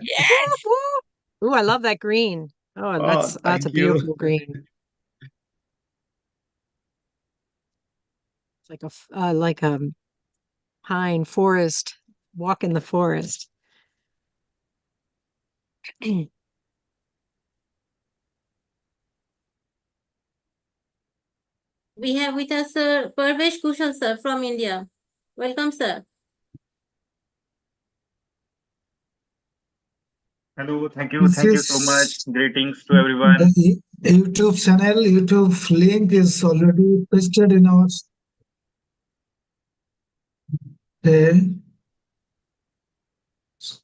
Yes. Ooh, I love that green. Oh, that's a Thank you. beautiful green. It's like a pine forest, walk in the forest. We have with us Parvesh Kushal sir from India. Welcome, sir. Hello, thank you This so much. is Greetings to everyone. the YouTube channel. YouTube link is already pasted in our.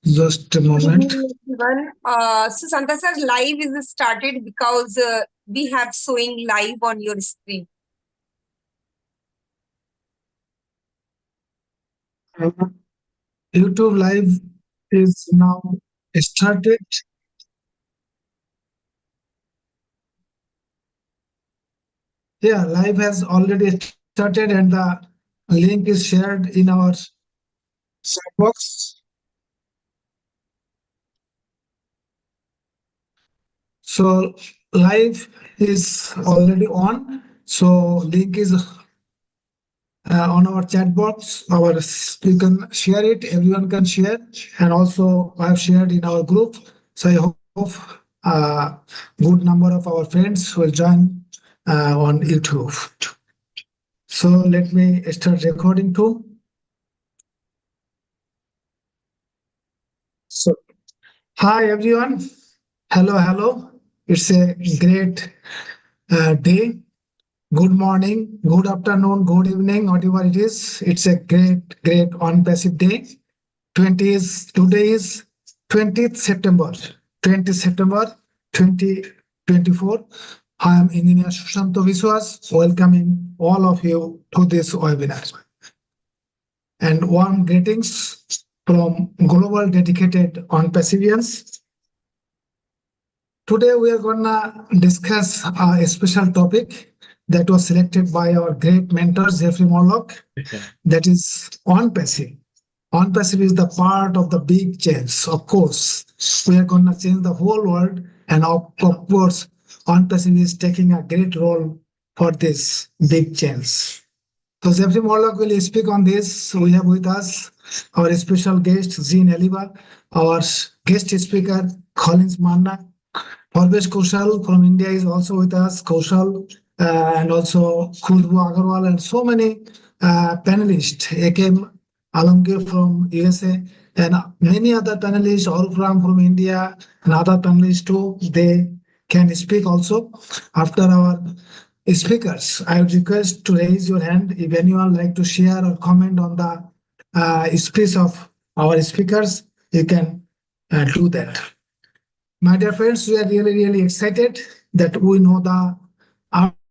Just a moment. So Santa sir, live is started because we have showing live on your screen. YouTube live is now started. Yeah, live has already started and the link is shared in our chat box. So live is already on. So link is on our chat box. You can share it. Everyone can share, and also I have shared in our group. So I hope good number of our friends will join on YouTube. So let me start recording too. So hi everyone. Hello. It's a great day. Good morning, good afternoon, good evening, whatever it is. It's a great ONPASSIVE day. Today is 20th September, 20th September 2024. I am Engineer Sushanto Viswas, welcoming all of you to this webinar. And warm greetings from Global Dedicated ONPASSIVIANS. Today we are gonna discuss a special topic that was selected by our great mentor Jeffrey Morlock. That is ONPASSIVE. ONPASSIVE is the part of the big change. Of course, we are gonna change the whole world, and of course, ONPASSIVE is taking a great role for this big change. So Jeffrey Morlock will speak on this. We have with us our special guest Jean Eliba, our guest speaker Collins Manna. Parvesh Kushal from India is also with us, Kushal, and also Khudbu Agarwal, and so many panelists, A.K. Alamgir from USA, and many other panelists, all from India, and other panelists too. They can speak also. After our speakers, I would request to raise your hand if anyone like to share or comment on the speech of our speakers. You can do that. My dear friends, we are really excited that we know the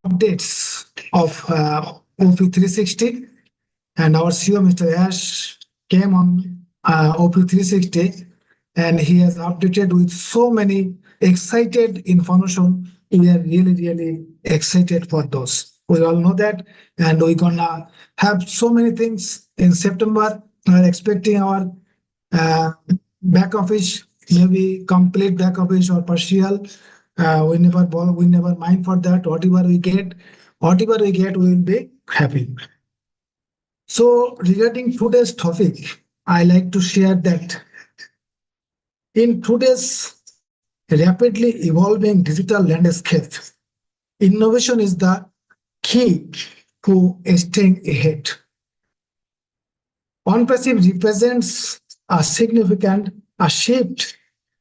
updates of OP360, and our CEO, Mr. Ash, came on OP360, and he has updated with so many excited information. We are really excited for those. We all know that, and we're gonna have so many things in September. We are expecting our back office, maybe complete back office or partial. We never mind for that. Whatever we get, we will be happy. So regarding today's topic, I like to share that in today's rapidly evolving digital landscape, innovation is the key to staying ahead. ONPASSIVE represents a shift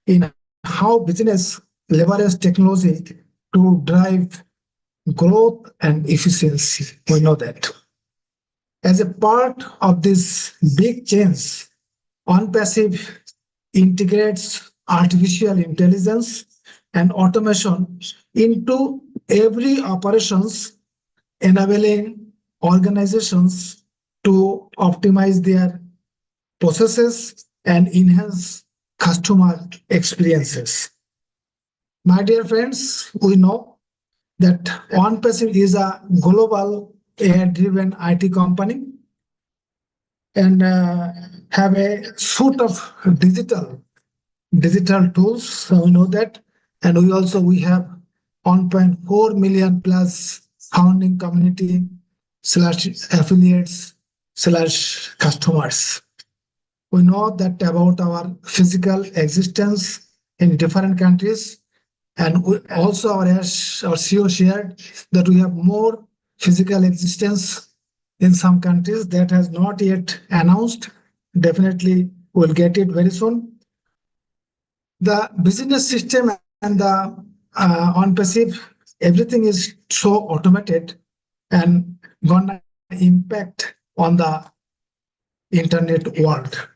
in how business leverages technology to drive growth and efficiency. We know that. As a part of this big change, ONPASSIVE integrates artificial intelligence and automation into every operations, enabling organizations to optimize their processes and enhance customer experiences. My dear friends, we know that ONPASSIVE is a global AI-driven IT company and have a suite of digital digital tools. So we know that. And we have 1.4 million plus founding community slash affiliates slash customers. We know that about our physical existence in different countries. And our CEO shared that we have more physical existence in some countries that has not yet announced. Definitely we'll get it very soon. The business system and the ONPASSIVE, everything is so automated and gonna impact on the internet world.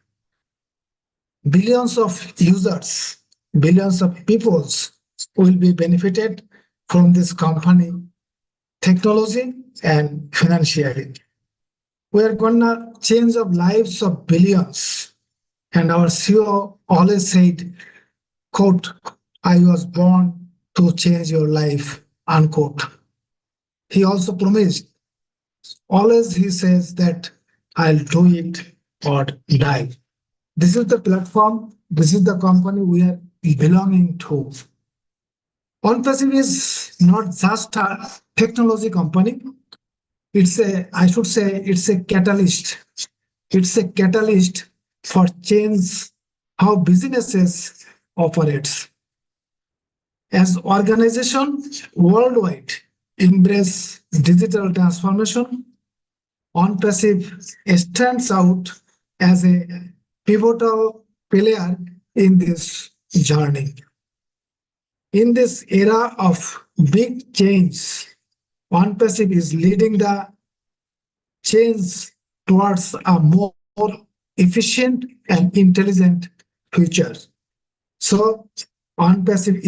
Billions of users, billions of peoples will be benefited from this company, technology and financially. We are gonna change the lives of billions. And our CEO always said, quote, I was born to change your life, unquote. He also promised, always he says that I'll do it or die. This is the platform, this is the company we are belonging to. ONPASSIVE is not just a technology company. It's a catalyst. It's a catalyst for change how businesses operates. As organizations worldwide embrace digital transformation, ONPASSIVE stands out as a pivotal player in this journey. In this era of big change, ONPASSIVE is leading the change towards a more efficient and intelligent future. So ONPASSIVE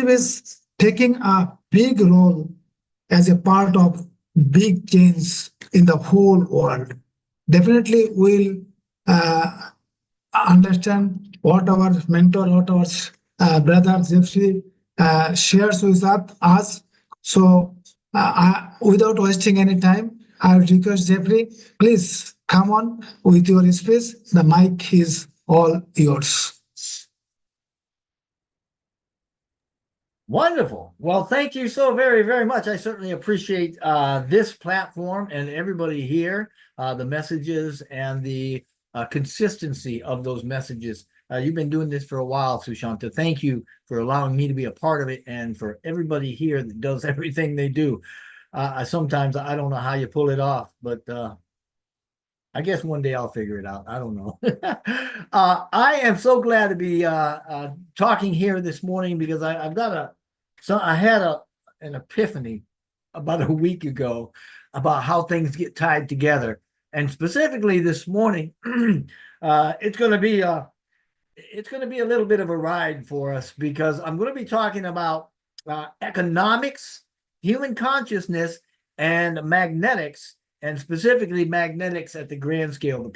is taking a big role as a part of big change in the whole world. Definitely we'll understand what our mentor, what our brother Jeffrey shares with us. So without wasting any time, I would request Jeffrey, please come on with your speech. The mic is all yours. Wonderful. Well, thank you so very, very much. I certainly appreciate this platform and everybody here, the messages and the consistency of those messages. You've been doing this for a while, Sushanta. Thank you for allowing me to be a part of it and for everybody here that does everything they do. Sometimes I don't know how you pull it off, but I guess one day I'll figure it out. I don't know. I am so glad to be talking here this morning because I had an epiphany about a week ago about how things get tied together. And specifically this morning, it's going to be a little bit of a ride for us because I'm going to be talking about economics, human consciousness, and magnetics, and specifically magnetics at the grand scale, the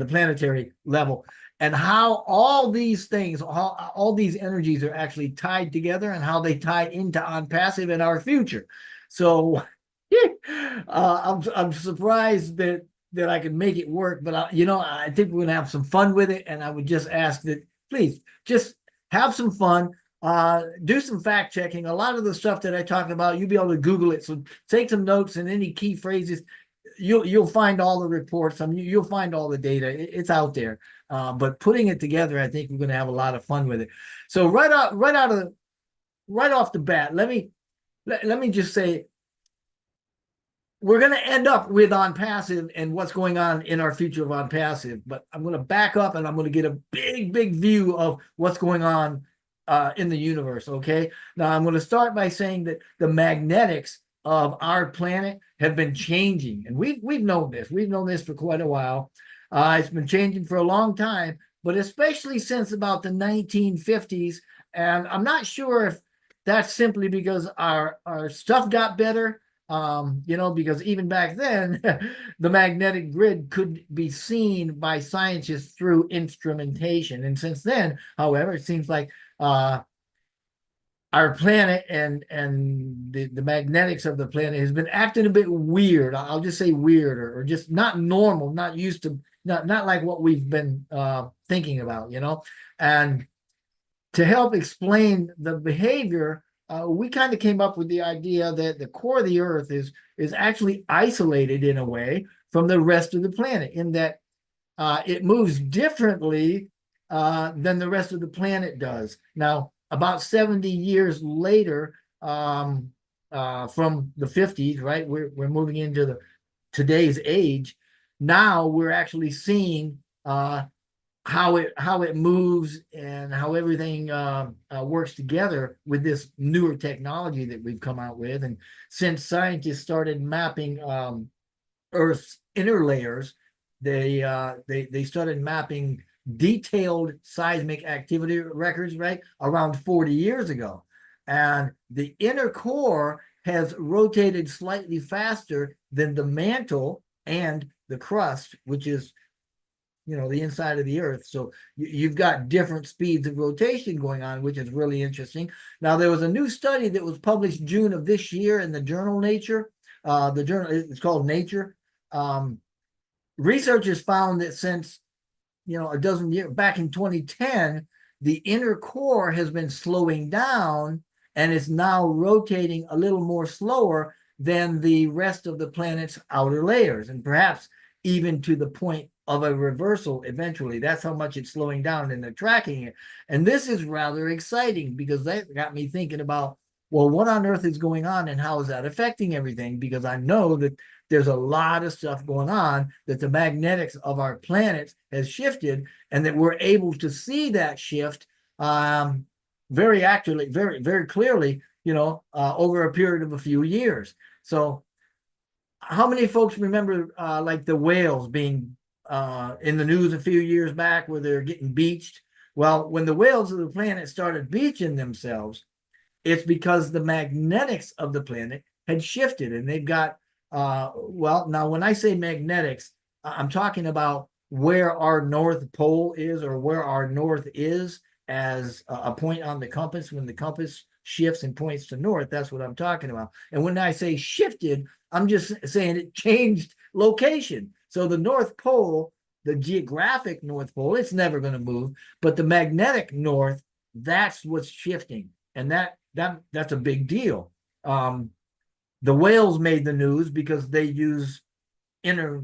planetary level, and how all these things, all these energies are actually tied together and how they tie into ONPASSIVE in our future. So I'm surprised that I can make it work, but I think we're gonna have some fun with it. And I would just ask that please just have some fun, do some fact checking. A lot of the stuff that I talked about, you'll be able to Google it. So take some notes and any key phrases. You'll find all the reports. You'll find all the data. It's out there. But putting it together, I think we're going to have a lot of fun with it. So right off the bat, let me just say, we're going to end up with ONPASSIVE and what's going on in our future of ONPASSIVE. But I'm going to back up and I'm going to get a big view of what's going on in the universe. Okay. Now I'm going to start by saying that the magnetics of our planet have been changing, and we've known this. We've known this for quite a while. It's been changing for a long time, but especially since about the 1950s. And I'm not sure if that's simply because our stuff got better. Because even back then, the magnetic grid could be seen by scientists through instrumentation. And since then, however, it seems like our planet and the magnetics of the planet has been acting a bit weird. I'll just say weird, or just not normal, not used to not like what we've been thinking about, and to help explain the behavior, we kind of came up with the idea that the core of the Earth is actually isolated in a way from the rest of the planet, in that it moves differently than the rest of the planet does. Now, about 70 years later, from the 50s, right? We're moving into today's age. Now we're actually seeing how it moves and how everything works together with this newer technology that we've come out with. And since scientists started mapping Earth's inner layers, they started mapping detailed seismic activity records, right, around 40 years ago. And the inner core has rotated slightly faster than the mantle and the crust, which is the inside of the Earth. So you've got different speeds of rotation going on, which is really interesting. Now, there was a new study that was published June of this year in the journal Nature. The journal, it's called Nature. Researchers found that since a dozen years back in 2010, the inner core has been slowing down and is now rotating a little more slower than the rest of the planet's outer layers, and perhaps even to the point of a reversal eventually. That's how much it's slowing down, and they're tracking it. And this is rather exciting, because that got me thinking about, well, what on earth is going on and how is that affecting everything? Because I know that there's a lot of stuff going on, that the magnetics of our planet has shifted, and that we're able to see that shift very accurately, very, very clearly, over a period of a few years. So how many folks remember like the whales being in the news a few years back, where they're getting beached? Well, when the whales of the planet started beaching themselves, it's because the magnetics of the planet had shifted, and they've got well, now when I say magnetics, I'm talking about where our North Pole is, or where our north is as a point on the compass. When the compass shifts and points to north, that's what I'm talking about. And when I say shifted, I'm just saying it changed location. So the North Pole, the geographic North Pole, it's never going to move, but the magnetic north, that's what's shifting, and that's a big deal. The whales made the news because they use inner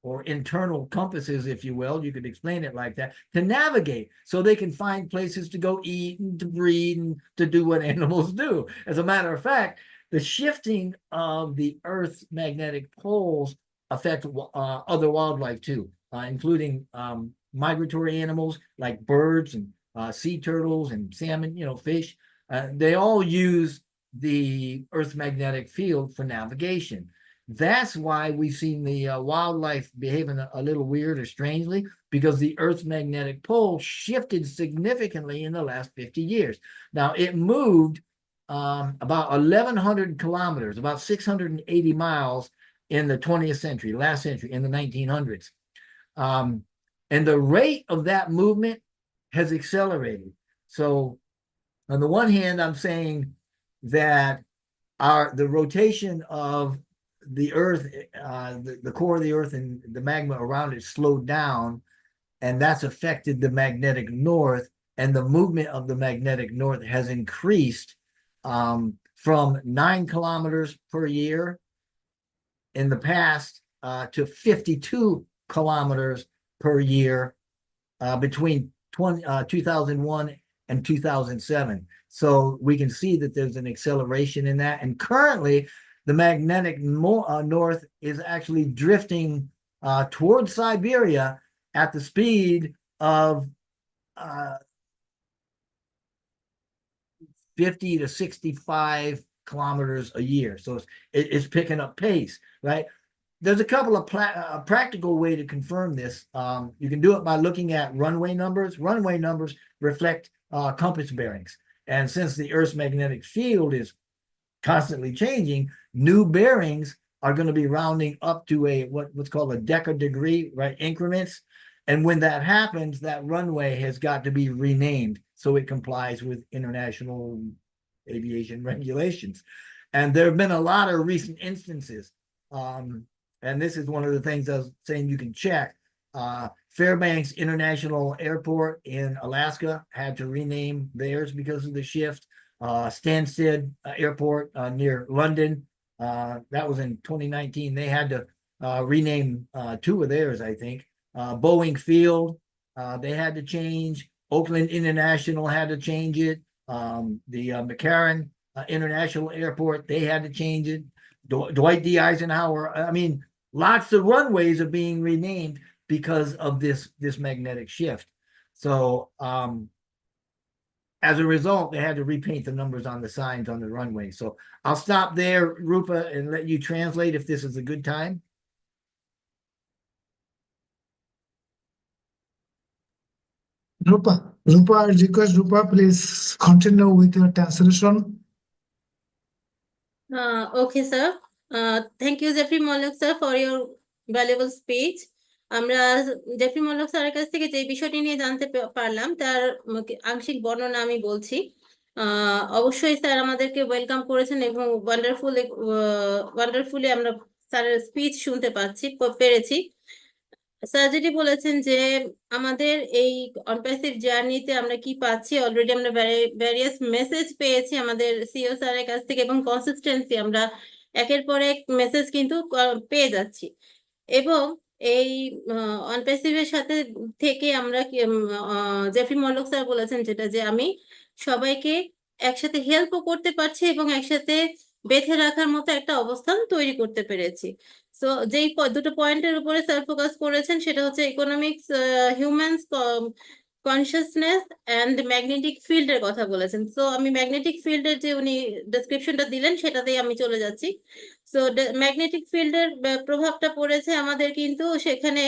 or internal compasses, if you will, you could explain it like that, to navigate, so they can find places to go eat and to breed and to do what animals do. As a matter of fact, the shifting of the Earth's magnetic poles affect other wildlife too, including migratory animals like birds and sea turtles and salmon, fish. They all use the Earth's magnetic field for navigation. That's why we've seen the wildlife behaving a little weird or strangely, because the Earth's magnetic pole shifted significantly in the last 50 years. Now, it moved about 1,100 kilometers, about 680 miles in the 20th century, last century, in the 1900s. And the rate of that movement has accelerated. So on the one hand, I'm saying that the rotation of the Earth, the core of the Earth and the magma around it slowed down, and that's affected the magnetic north, and the movement of the magnetic north has increased from 9 kilometers per year in the past to 52 kilometers per year between 2001 and 2007. So we can see that there's an acceleration in that. And currently, the magnetic north is actually drifting towards Siberia at the speed of 50 to 65 kilometers a year. So it's picking up pace, right? There's a couple of practical way to confirm this. You can do it by looking at runway numbers. Runway numbers reflect compass bearings. And since the Earth's magnetic field is constantly changing, new bearings are going to be rounding up to what's called a decadegree, right, increments. And when that happens, that runway has got to be renamed so it complies with international aviation regulations. And there have been a lot of recent instances. And this is one of the things I was saying you can check. Fairbanks International Airport in Alaska had to rename theirs because of the shift. Stansted Airport near London, that was in 2019. They had to rename two of theirs, I think. Boeing Field, they had to change. Oakland International had to change it. The McCarran International Airport, they had to change it. Dwight D. Eisenhower, I mean, lots of runways are being renamed because of this magnetic shift. So as a result, they had to repaint the numbers on the signs on the runway. So I'll stop there, Rupa, and let you translate if this is a good time. Rupa, I request Rupa, please continue with your translation. Okay, sir. Thank you, Jeffrey Mollock, sir, for your valuable speech. আমরা Jeffrey Mallak স্যারের কাছ থেকে যে বিষয়টি নিয়ে জানতে পারলাম তার আংশিক বর্ণনা আমি বলছি। অবশ্যই স্যার আমাদেরকে ওয়েলকাম করেছেন এবং ওয়ান্ডারফুলি আমরা স্যারের স্পিচ শুনতে পেরেছি। স্যার যেটি বলেছেন যে আমাদের এই অনপ্যাসিভ জার্নিতে আমরা কি পাচ্ছি, অলরেডি আমরা ভ্যারিয়াস মেসেজ পেয়েছি আমাদের সিও স্যারের কাছ থেকে এবং কনসিস্টেন্সি আমরা একের পর এক মেসেজ কিন্তু পেয়ে যাচ্ছি। এবং এই অনপ্যাসিভের সাথে থেকে আমরা জেফরি মল্লক স্যার বলেছেন যেটা যে আমি সবাইকে একসাথে হেল্পও করতে পারছি এবং একসাথে বেঁধে রাখার মতো একটা অবস্থান তৈরি করতে পেরেছি। সো যেই দুটো পয়েন্টের উপরে স্যার ফোকাস করেছেন সেটা হচ্ছে economics, humans consciousness and magnetic ফিল্ডের কথা বলেছেন। সো আমি ম্যাগনেটিক ফিল্ডের যে উনি ডেসক্রিপশনটা দিলেন সেটাতেই আমি চলে যাচ্ছি। সো ম্যাগনেটিক ফিল্ডের প্রভাবটা পড়েছে আমাদের কিন্তু সেখানে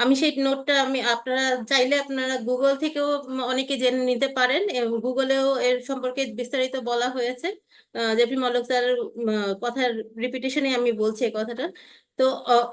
আমি সেই নোটটা আপনারা চাইলে আপনারা গুগল থেকেও অনেকে জেনে নিতে পারেন এবং গুগলেও এর সম্পর্কে বিস্তারিত বলা হয়েছে। জেফরি মল্লক স্যারের কথার রিপিটেশনে আমি বলছি এই কথাটা। তো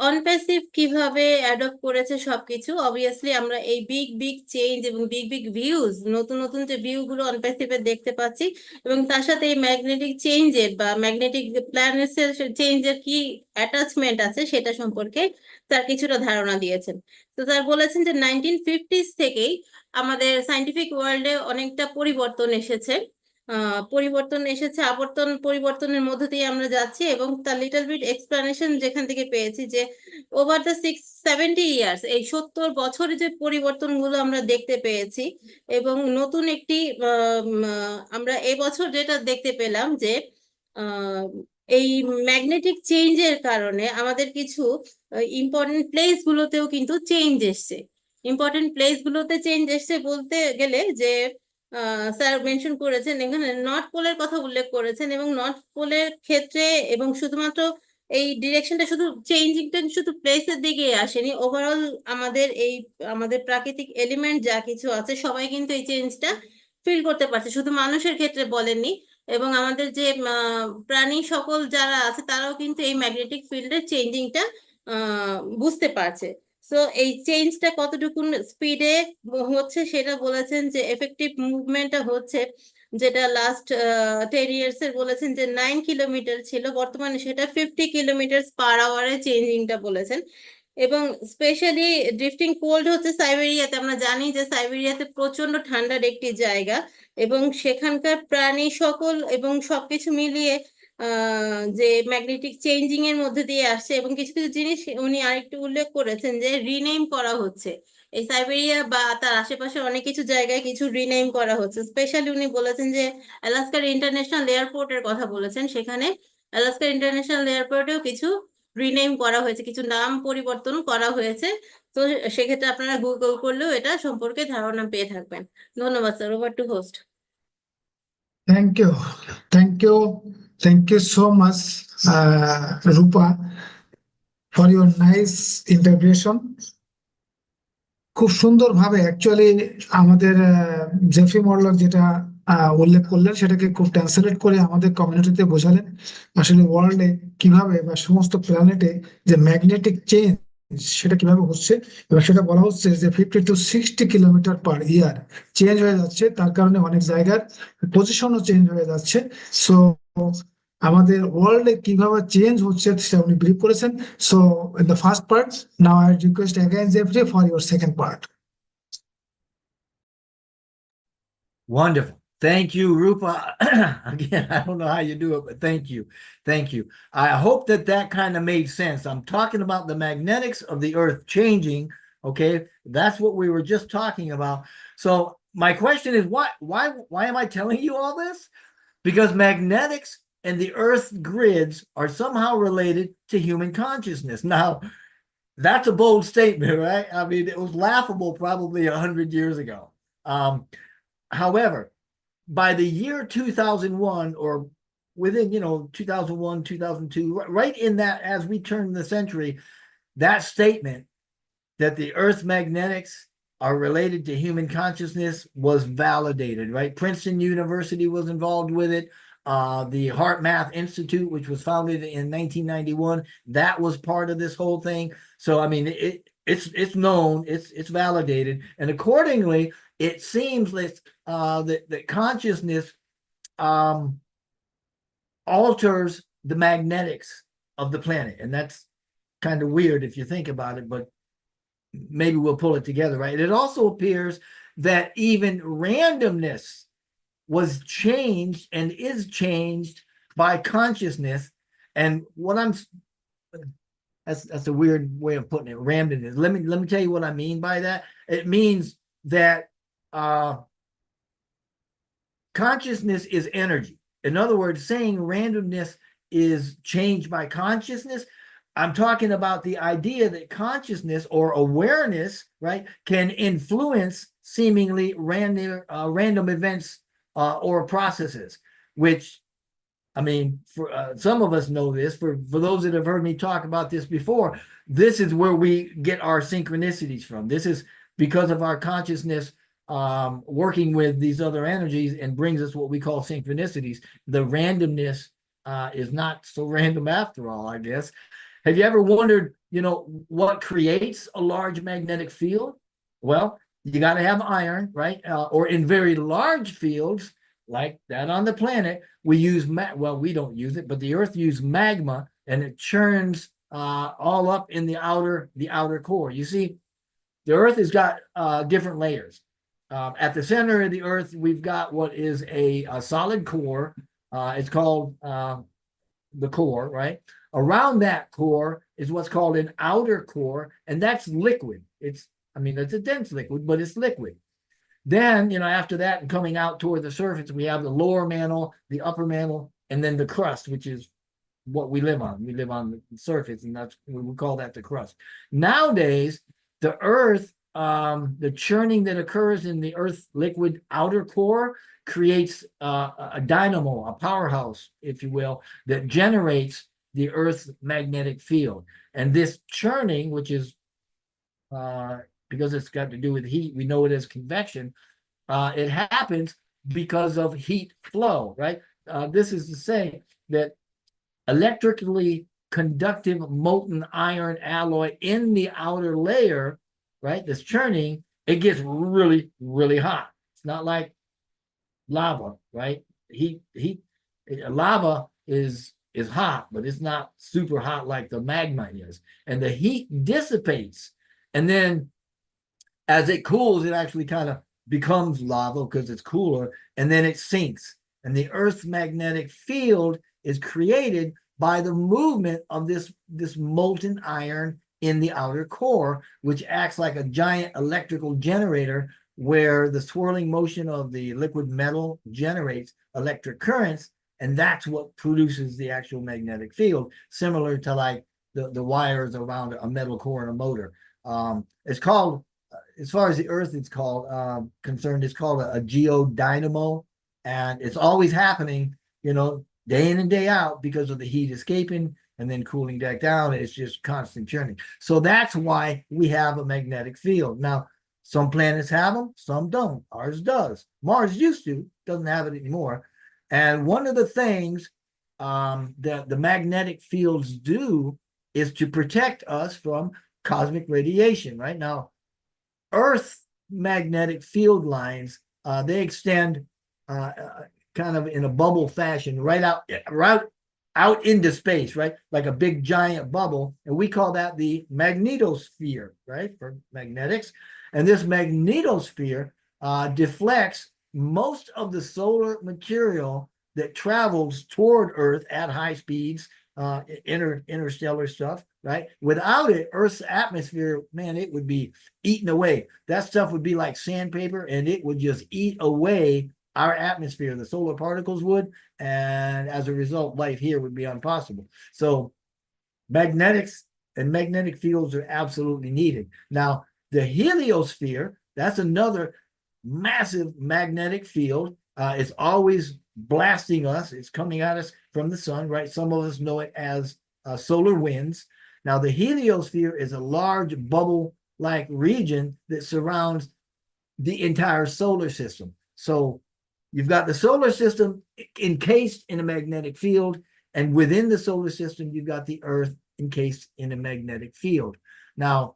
অনপ্যাসিভ কিভাবে অ্যাডপ্ট করেছে সবকিছু, অবভিয়াসলি আমরা এই বিগ চেঞ্জ এবং বিগ ভিউজ, নতুন যে ভিউগুলো অনপ্যাসিভের দেখতে পাচ্ছি এবং তার সাথে এই ম্যাগনেটিক চেঞ্জের বা ম্যাগনেটিক প্ল্যানেটসের চেঞ্জের কি অ্যাটাচমেন্ট আছে সেটা সম্পর্কে তার কিছুটা ধারণা দিয়েছেন। তো স্যার বলেছেন যে 1950s থেকেই আমাদের সায়েন্টিফিক ওয়ার্ল্ডে অনেকটা পরিবর্তন এসেছে, আবর্তন পরিবর্তনের মধ্য দিয়ে আমরা যাচ্ছি এবং তার লিটল বিট এক্সপ্লানেশন যেখান থেকে পেয়েছি যে ওভার দ্য 70 ইয়ার্স, এই 70 বছরে যে পরিবর্তনগুলো আমরা দেখতে পেয়েছি এবং নতুন একটি আমরা এবছর যেটা দেখতে পেলাম যে এই ম্যাগনেটিক চেঞ্জের কারণে আমাদের কিছু ইম্পর্টেন্ট প্লেস গুলোতেও কিন্তু চেঞ্জ এসছে। ইম্পর্টেন্ট প্লেস গুলোতে চেঞ্জ এসছে বলতে গেলে যে স্যার মেনশন করেছেন এখানে নর্থ পোলের কথা উল্লেখ করেছেন এবং নর্থ পোলের ক্ষেত্রে এবং শুধুমাত্র এই ডিরেকশনটা শুধু চেঞ্জিংটা শুধু প্লেসের দিকে আসেনি, ওভারঅল আমাদের প্রাকৃতিক এলিমেন্ট যা কিছু আছে সবাই কিন্তু এই চেঞ্জটা ফিল করতে পারছে, শুধু মানুষের ক্ষেত্রে বলেননি। এবং আমাদের যে প্রাণী সকল যারা আছে তারাও কিন্তু এই ম্যাগনেটিক ফিল্ডের চেঞ্জিংটা বুঝতে পারছে। সো এই চেঞ্জটা কতটুকু স্পিডে হচ্ছে সেটা বলেছেন যে এফেক্টিভ মুভমেন্টটা হচ্ছে, যেটা লাস্ট 10 ইয়ার্স এর বলেছেন যে 9 কিলোমিটার ছিল, বর্তমানে সেটা 50 কিলোমিটার পার আওয়ারে চেঞ্জিংটা বলেছেন। এবং স্পেশালি ড্রিফটিং কোল্ড হচ্ছে সাইবেরিয়াতে, আমরা জানি যে সাইবেরিয়াতে প্রচন্ড ঠান্ডার একটি জায়গা এবং সেখানকার প্রাণী সকল এবং সবকিছু মিলিয়ে যে ম্যাগনেটিক চেঞ্জিং এর মধ্যে দিয়ে আসছে এবং কিছু কিছু জিনিস উনি আরেকটু উল্লেখ করেছেন যে রিনেম করা হচ্ছে। এই সাইবেরিয়া বা তার আশেপাশে অনেক কিছু জায়গায় কিছু রিনেম করা হচ্ছে। স্পেশালি উনি বলেছেন যে আলাস্কার ইন্টারন্যাশনাল এয়ারপোর্টের কথা বলেছেন, সেখানে আলাস্কার ইন্টারন্যাশনাল এয়ারপোর্টেও কিছু রিনেম করা হয়েছে, কিছু নাম পরিবর্তন করা হয়েছে। তো সেক্ষেত্রে আপনারা গুগল করলেও এটা সম্পর্কে ধারণা পেয়ে থাকবেন। ধন্যবাদ sir, over two host. Thank you so much, Rupa, for your nice integration. খুব সুন্দরভাবে অ্যাকচুয়ালি আমাদের জেফরি মল্লক যেটা উল্লেখ করলেন সেটাকে খুব ট্রান্সলেট করে আমাদের কমিউনিটিতে বোঝালেন আসলে ওয়ার্ল্ডে কিভাবে বা সমস্ত প্ল্যানেটে যে ম্যাগনেটিক চেঞ্জ সেটা কিভাবে হচ্ছে এবং সেটা বলা হচ্ছে যে 50 to 60 kilometre per year change হয়ে যাচ্ছে, তার কারণে অনেক জায়গার পজিশনও চেঞ্জ হয়ে যাচ্ছে। সো আমাদের ওয়ার্ল্ডে কিভাবে চেঞ্জ হচ্ছে সেটা উনি ব্রিফ করেছেন। So in the first part, now I request again Jeffrey for your second part. Wonderful. Thank you, Rupa. Again, I don't know how you do it, but thank you. Thank you. I hope that that kind of made sense. I'm talking about the magnetics of the earth changing. Okay. That's what we were just talking about. So my question is, why am I telling you all this? Because magnetics and the earth grids are somehow related to human consciousness. Now, that's a bold statement, right? I mean, it was laughable probably 100 years ago. However, by the year 2001, or within 2001, 2002, right in that, as we turn the century, that statement that the earth magnetics are related to human consciousness was validated, right? Princeton University was involved with it. The Heart Math Institute, which was founded in 1991, that was part of this whole thing. So I mean, it's known, it's validated, and accordingly, it seems that consciousness alters the magnetics of the planet, and that's kind of weird if you think about it, but maybe we'll pull it together, right? It also appears that even randomness was changed and is changed by consciousness. And what that's a weird way of putting it, randomness. Let me tell you what I mean by that. It means that consciousness is energy. In other words, saying randomness is changed by consciousness, I'm talking about the idea that consciousness or awareness, right, can influence seemingly random events or processes, which, I mean, for some of us know this. For those that have heard me talk about this before, this is where we get our synchronicities from. This is because of our consciousness working with these other energies and brings us what we call synchronicities. The randomness is not so random after all, I guess. Have you ever wondered, what creates a large magnetic field? Well, you got to have iron, right? Or in very large fields, like that on the planet, we use, we don't use it, but the earth uses magma, and it churns all up in the outer core. You see, the earth has got different layers. At the center of the earth, we've got what is a solid core. It's called the core, right? Around that core is what's called an outer core, and that's liquid. It's a dense liquid, but it's liquid. Then, after that, and coming out toward the surface, we have the lower mantle, the upper mantle, and then the crust, which is what we live on. We live on the surface, and that's, we call that the crust. Nowadays, the earth, the churning that occurs in the earth liquid outer core creates a dynamo, a powerhouse, if you will, that generates the earth's magnetic field. And this churning, which is because it's got to do with heat, we know it as convection. It happens because of heat flow, right? This is to say that electrically conductive molten iron alloy in the outer layer, right, this churning, it gets really, really hot. It's not like lava, right? Lava is hot, but it's not super hot like the magma is. And the heat dissipates, and then as it cools, it actually kind of becomes lava because it's cooler, and then it sinks. And the Earth's magnetic field is created by the movement of this molten iron in the outer core, which acts like a giant electrical generator, where the swirling motion of the liquid metal generates electric currents, and that's what produces the actual magnetic field, similar to like the wires around a metal core in a motor. It's called, as far as the Earth is called concerned, it's called a geodynamo, and it's always happening, day in and day out, because of the heat escaping and then cooling back down. It's just constant churning. So that's why we have a magnetic field. Now, some planets have them, some don't. Ours does. Mars used to, doesn't have it anymore. And one of the things that the magnetic fields do is to protect us from cosmic radiation, right? Now, Earth magnetic field lines, they extend kind of in a bubble fashion right out into space, right? Like a big giant bubble. And we call that the magnetosphere, right? For magnetics. And this magnetosphere deflects most of the solar material that travels toward Earth at high speeds, interstellar stuff, right? Without it, Earth's atmosphere, man, it would be eaten away. That stuff would be like sandpaper, and it would just eat away our atmosphere. The solar particles would, and as a result, life here would be impossible. So magnetics and magnetic fields are absolutely needed. Now, the heliosphere, that's another massive magnetic field. It's always blasting us. It's coming at us from the sun, right? Some of us know it as solar winds. Now, the heliosphere is a large bubble-like region that surrounds the entire solar system. So you've got the solar system encased in a magnetic field, and within the solar system, you've got the Earth encased in a magnetic field. Now,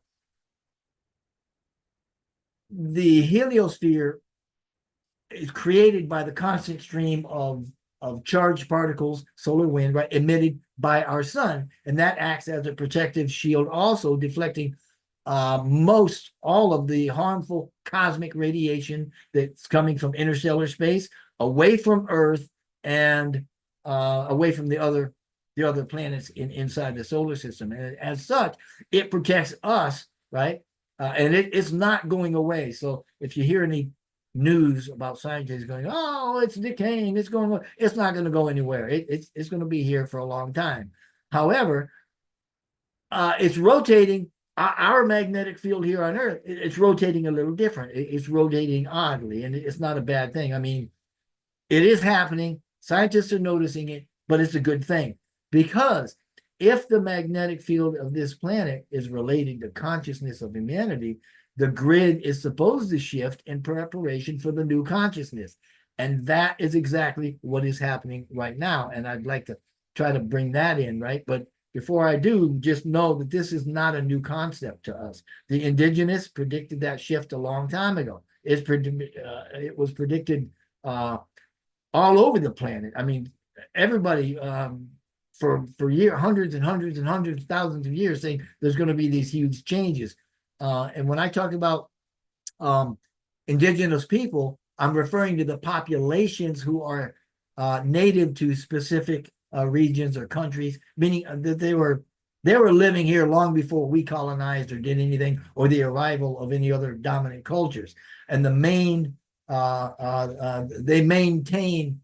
the heliosphere is created by the constant stream of charged particles, solar wind, right, emitted by our sun, and that acts as a protective shield, also deflecting most all of the harmful cosmic radiation that's coming from interstellar space away from Earth and away from the other planets inside the solar system. And as such, it protects us, right? And it's not going away. So if you hear any news about scientists going, oh, it's decaying, it's going, it's not going to go anywhere. It's going to be here for a long time. However, it's rotating. Our magnetic field here on Earth, it's rotating a little different. It's rotating oddly, and it's not a bad thing. I mean, it is happening. Scientists are noticing it, but it's a good thing, because if the magnetic field of this planet is related to consciousness of humanity, the grid is supposed to shift in preparation for the new consciousness. And that is exactly what is happening right now. And I'd like to try to bring that in, right? But before I do, just know that this is not a new concept to us. The indigenous predicted that shift a long time ago. It was predicted all over the planet. I mean, everybody for hundreds and hundreds and hundreds, thousands of years saying there's going to be these huge changes. And when I talk about indigenous people, I'm referring to the populations who are native to specific regions or countries, meaning that they were living here long before we colonized or did anything, or the arrival of any other dominant cultures. And they maintain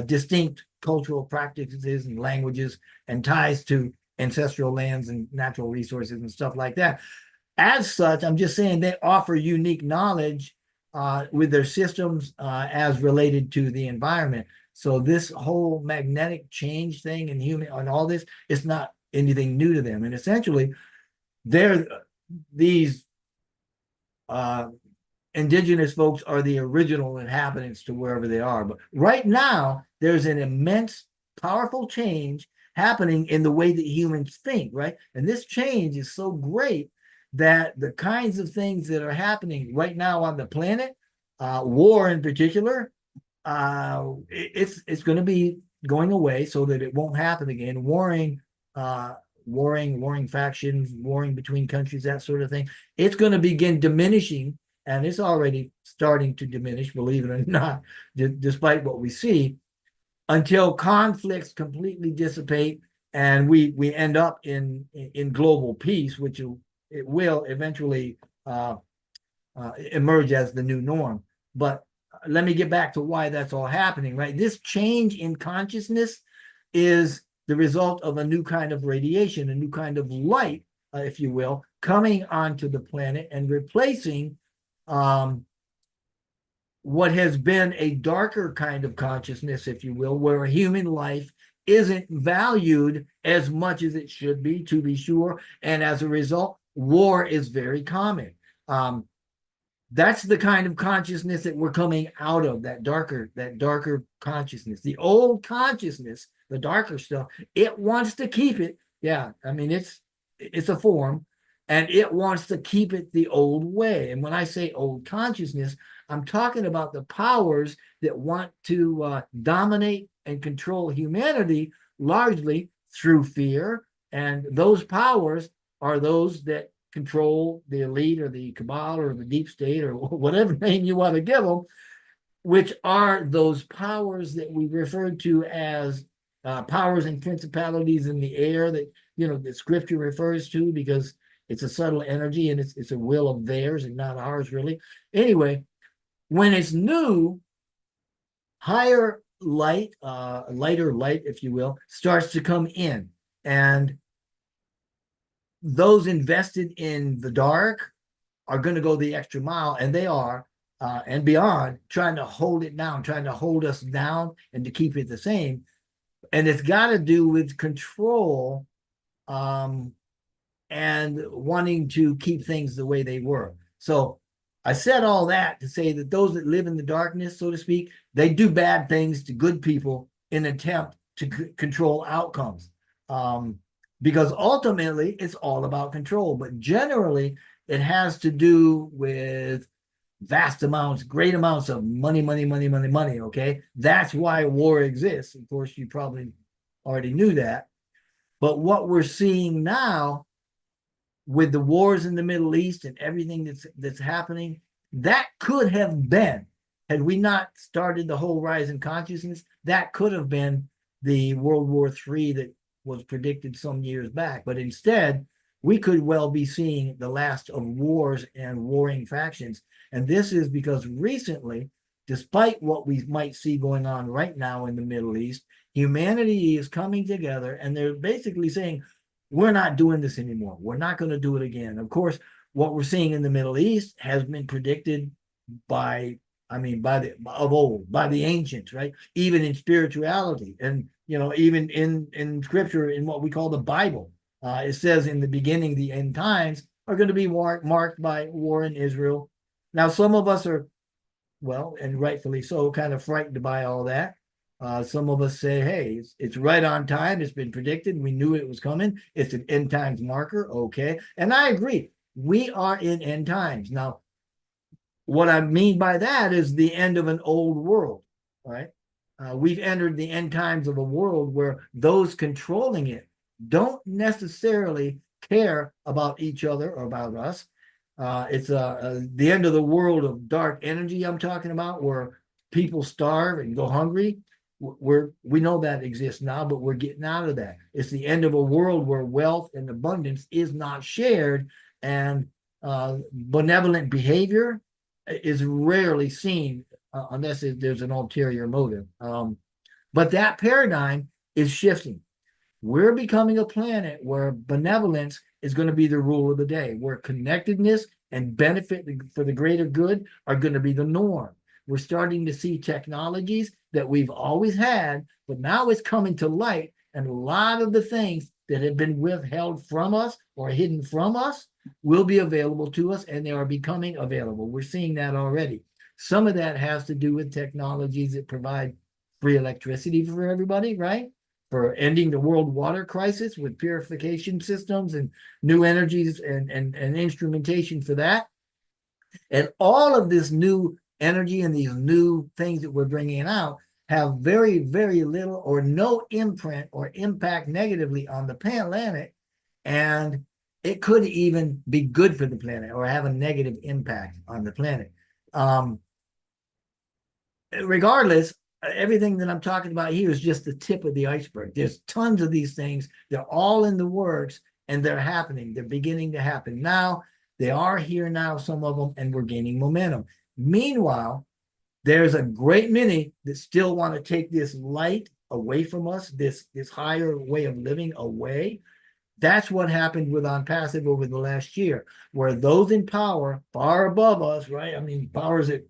distinct cultural practices and languages and ties to ancestral lands and natural resources and stuff like that. As such, I'm just saying they offer unique knowledge with their systems as related to the environment. So this whole magnetic change thing and human and all this is not anything new to them. And essentially, these indigenous folks are the original inhabitants to wherever they are. But right now, there's an immense, powerful change happening in the way that humans think, right? And this change is so great that the kinds of things that are happening right now on the planet, war in particular, it's going to be going away so that it won't happen again. Warring factions, warring between countries, that sort of thing. It's going to begin diminishing, and it's already starting to diminish, believe it or not, despite what we see, until conflicts completely dissipate and we end up in global peace, which it will eventually emerge as the new norm. But let me get back to why that's all happening, right? This change in consciousness is the result of a new kind of radiation, a new kind of light, if you will, coming onto the planet and replacing what has been a darker kind of consciousness, if you will, where human life isn't valued as much as it should be, to be sure. And as a result, war is very common. That's the kind of consciousness that we're coming out of, that darker consciousness. The old consciousness, the darker stuff, it wants to keep it. Yeah, I mean, it's a form, and it wants to keep it the old way. And when I say old consciousness, I'm talking about the powers that want to dominate and control humanity largely through fear. And those powers are those that control the elite or the cabal or the deep state or whatever name you want to give them, which are those powers that we refer to as powers and principalities in the air that, the scripture refers to, because it's a subtle energy and it's a will of theirs and not ours, really. Anyway, when it's new, higher light, lighter light, if you will, starts to come in. And those invested in the dark are going to go the extra mile, and they are, and beyond, trying to hold it down, trying to hold us down and to keep it the same. And it's got to do with control, and wanting to keep things the way they were. So I said all that to say that those that live in the darkness, so to speak, they do bad things to good people in an attempt to control outcomes. Because ultimately it's all about control, but generally it has to do with vast amounts, great amounts of money, okay? That's why war exists. Of course, you probably already knew that. But what we're seeing now with the wars in the Middle East and everything that's happening, that could have been, had we not started the whole rise in consciousness, that could have been the World War III that was predicted some years back. But instead, we could well be seeing the last of wars and warring factions. And this is because recently, despite what we might see going on right now in the Middle East, humanity is coming together and they're basically saying, we're not doing this anymore. We're not going to do it again. Of course, what we're seeing in the Middle East has been predicted by of old, by the ancients, right? Even in spirituality, and even in scripture, in what we call the Bible, it says in the beginning, the end times are going to be marked by war in Israel. Now, some of us are, well, and rightfully so, kind of frightened by all that. Some of us say, hey, it's right on time. It's been predicted. We knew it was coming. It's an end times marker. Okay. And I agree. We are in end times. Now, what I mean by that is the end of an old world, right? We've entered the end times of a world where those controlling it don't necessarily care about each other or about us. It's the end of the world of dark energy I'm talking about, where people starve and go hungry. We know that exists now, but we're getting out of that. It's the end of a world where wealth and abundance is not shared, and benevolent behavior is rarely seen unless there's an ulterior motive. But that paradigm is shifting. We're becoming a planet where benevolence is going to be the rule of the day, where connectedness and benefit for the greater good are going to be the norm. We're starting to see technologies that we've always had, but now it's coming to light, and a lot of the things that have been withheld from us or hidden from us will be available to us, and they are becoming available. We're seeing that already. Some of that has to do with technologies that provide free electricity for everybody, right? For ending the world water crisis with purification systems and new energies and instrumentation for that. And all of this new energy and these new things that we're bringing out have very, very little or no imprint or impact negatively on the planet. And it could even be good for the planet or have a negative impact on the planet. Regardless, everything that I'm talking about here is just the tip of the iceberg. There's tons of these things. They're all in the works, and they're happening. They're beginning to happen now. They are here now, some of them, and we're gaining momentum. Meanwhile, there's a great many that still want to take this light away from us, this higher way of living away. That's what happened with ONPASSIVE over the last year, where those in power, far above us, right? I mean, powers that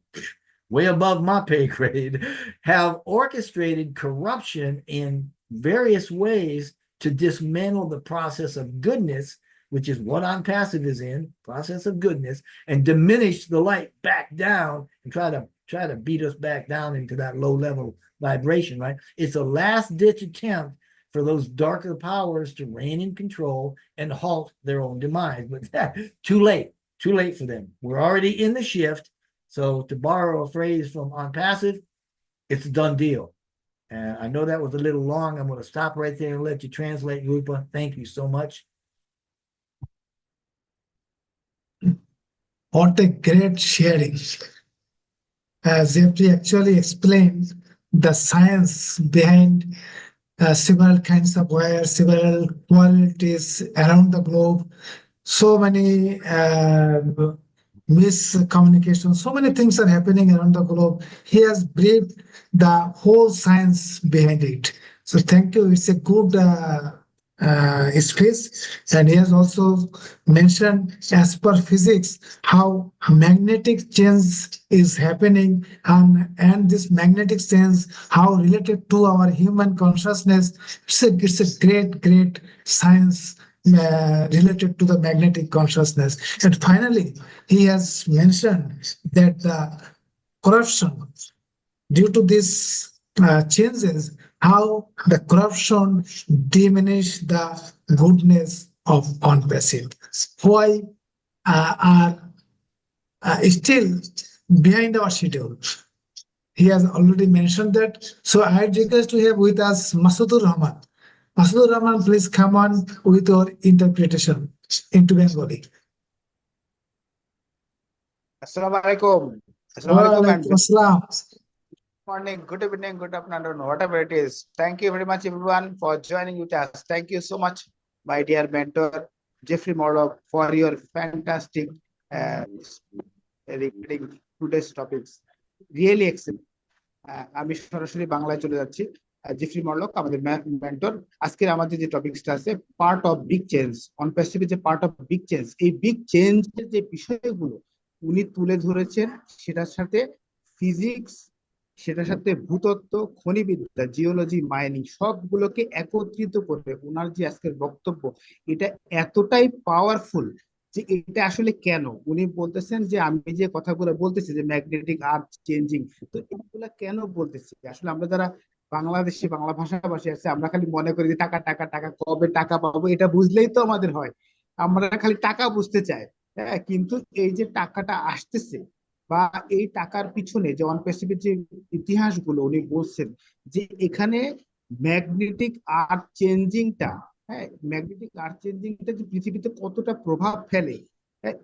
way above my pay grade, have orchestrated corruption in various ways to dismantle the process of goodness, which is what ONPASSIVE is in, process of goodness, and diminish the light back down and try to beat us back down into that low level vibration, right? It's a last ditch attempt for those darker powers to reign in control and halt their own demise. But too late for them. We're already in the shift. So to borrow a phrase from ONPASSIVE, it's a done deal. And I know that was a little long. I'm going to stop right there and let you translate, Rupa. Thank you so much. What a great sharing. Jeffrey actually explained the science behind several kinds of wires, several qualities around the globe, so many miscommunication, so many things are happening around the globe. He has briefed the whole science behind it. So thank you. It's a good space. And he has also mentioned, as per physics, how magnetic change is happening, and this magnetic change, how related to our human consciousness. It's a great science related to the magnetic consciousness. And finally, he has mentioned that the corruption due to these changes, how the corruption diminish the goodness of ONPASSIVE. Why are still behind our schedule? He has already mentioned that. So I request to have with us Masadur Rahman. Masadur Rahman, please come on with your interpretation into Bengali. Assalamu alaikum. Assalamu alaikum and Walaikum assalam. good morning, good evening, good afternoon, whatever it is. Thank you very much, everyone, for joining with us. Thank you so much, my dear mentor, Jeffrey Morlock, for your fantastic regarding today's topics. Really excellent. আমি সরাসরি বাংলায় চলে যাচ্ছি। Jeffrey মরলক আমাদের mentor. আজকের আমাদের যে টপিকসটা আছে, পার্ট অফ বিগ চেঞ্জ, অনপ্যাসিভ যে পার্ট অফ বিগ চেঞ্জ, এই বিগ চেঞ্জের যে বিষয়গুলো উনি তুলে ধরেছেন, সেটার সাথে ফিজিক্স, সেটার সাথে ভূতত্ত্ব, খনিবিদ্যা, জিওলজি, মাইনিং সবগুলোকে একত্রিত করে ওনার যে আজকের বক্তব্য, এটা এতটাই পাওয়ারফুল যে এটা আসলে কেন উনি বলতেছেন যে আমি যে কথাগুলো বলতেছি যে ম্যাগনেটিক আর্থ চেঞ্জিং, তো এগুলা কেন বলতেছি? আসলে আমরা যারা বাংলাদেশি বাংলা ভাষাভাষী আছে, আমরা খালি মনে করি যে টাকা টাকা টাকা, কবে টাকা পাবো এটা বুঝলেই তো আমাদের হয়, আমরা খালি টাকা বুঝতে চাই। হ্যাঁ, কিন্তু এই যে টাকাটা আসতেছে বা এই টাকার পিছনে যে অনপ্যাসিভের যে ইতিহাসগুলো উনি বলছেন, যে এখানে ম্যাগনেটিক আর্থ চেঞ্জিংটা, হ্যাঁ, ম্যাগনেটিক আর্থ চেঞ্জিংটা যে পৃথিবীতে কতটা প্রভাব ফেলে,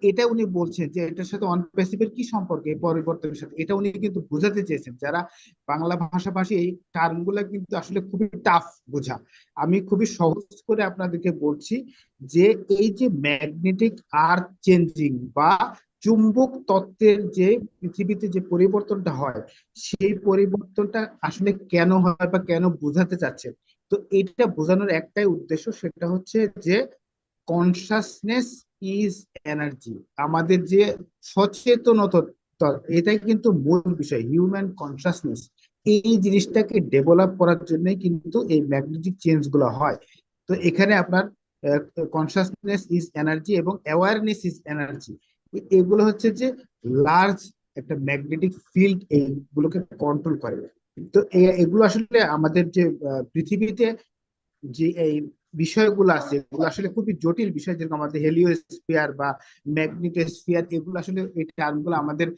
এটা উনি বলছেন যে এটার সাথে অনপ্যাসিভের কি সম্পর্ক, এই পরিবর্তনের সাথে, এটা উনি কিন্তু বোঝাতে চেয়েছেন। যারা বাংলা ভাষাভাষী, এই টার্মগুলো কিন্তু আসলে খুবই টাফ বোঝা। আমি খুবই সহজ করে আপনাদেরকে বলছি যে এই যে ম্যাগনেটিক আর্থ চেঞ্জিং বা চুম্বক তত্ত্বের যে পৃথিবীতে যে পরিবর্তনটা হয়, সেই পরিবর্তনটা আসলে কেন হয় বা কেন বোঝাতে চাচ্ছেন। তো এটা বোঝানোর একটাই উদ্দেশ্য, সেটা হচ্ছে যে কনসাসনেস ইজ এনার্জি। আমাদের যে সচেতনতা, এটাই কিন্তু মূল বিষয়, হিউম্যান কনসাসনেস। এই জিনিসটাকে ডেভেলপ করার জন্য কিন্তু এই ম্যাগনেটিক চেঞ্জ গুলো হয়। তো এখানে আপনার কনসাসনেস ইজ এনার্জি এবং অ্যাওয়ারনেস ইজ এনার্জি, এগুলো হচ্ছে যে লার্জ একটা ম্যাগনেটিক ফিল্ড এইগুলোকে কন্ট্রোল করে। তো এগুলো আসলে আমাদের যে পৃথিবীতে যে এই বিষয়গুলো আছে, এগুলো আসলে খুবই জটিল বিষয়, যেরকম আমাদের হেলিওস্ফিয়ার বা ম্যাগনেটোস্ফিয়ার, এগুলো আসলে এই টার্মগুলো আমাদের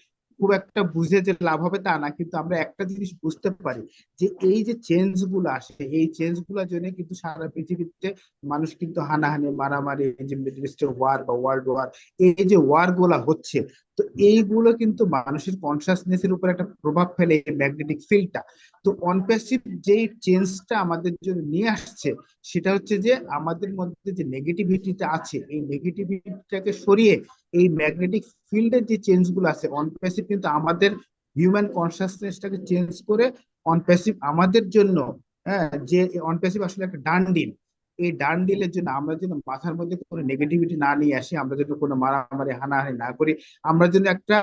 খুব একটা বুঝে যে লাভ হবে তা না, কিন্তু আমরা একটা জিনিস বুঝতে পারি যে এই যে চেঞ্জ গুলো আসে, এই চেঞ্জ গুলোর জন্য কিন্তু সারা পৃথিবীতে মানুষ কিন্তু হানাহানি, মারামারি, যে মিডল ইস্টের ওয়ার বা ওয়ার্ল্ড ওয়ার, এই যে ওয়ার গুলা হচ্ছে, তো এইগুলো কিন্তু মানুষের কনসাসনেস এর উপর একটা প্রভাব ফেলে এই ম্যাগনেটিক ফিল্ডটা। তো অনপ্যাসিভ যে চেঞ্জটা আমাদের জন্য নিয়ে আসছে, সেটা হচ্ছে যে আমাদের মধ্যে যে নেগেটিভিটিটা আছে, এই নেগেটিভিটিটাকে সরিয়ে এই ম্যাগনেটিক ফিল্ডের যে চেঞ্জ গুলো আছে, অনপ্যাসিভ কিন্তু আমাদের হিউম্যান কনসাসনেসটাকে চেঞ্জ করে অনপ্যাসিভ আমাদের জন্য, হ্যাঁ, যে অনপ্যাসিভ আসলে একটা ডান্ডিল, এই ডান্ডিলের জন্য আমরা যেন মাথার মধ্যে কোনো নেগেটিভিটি না নিয়ে আসি, আমরা যেন কোনো মারামারি হানাহানি না করি, আমরা যেন একটা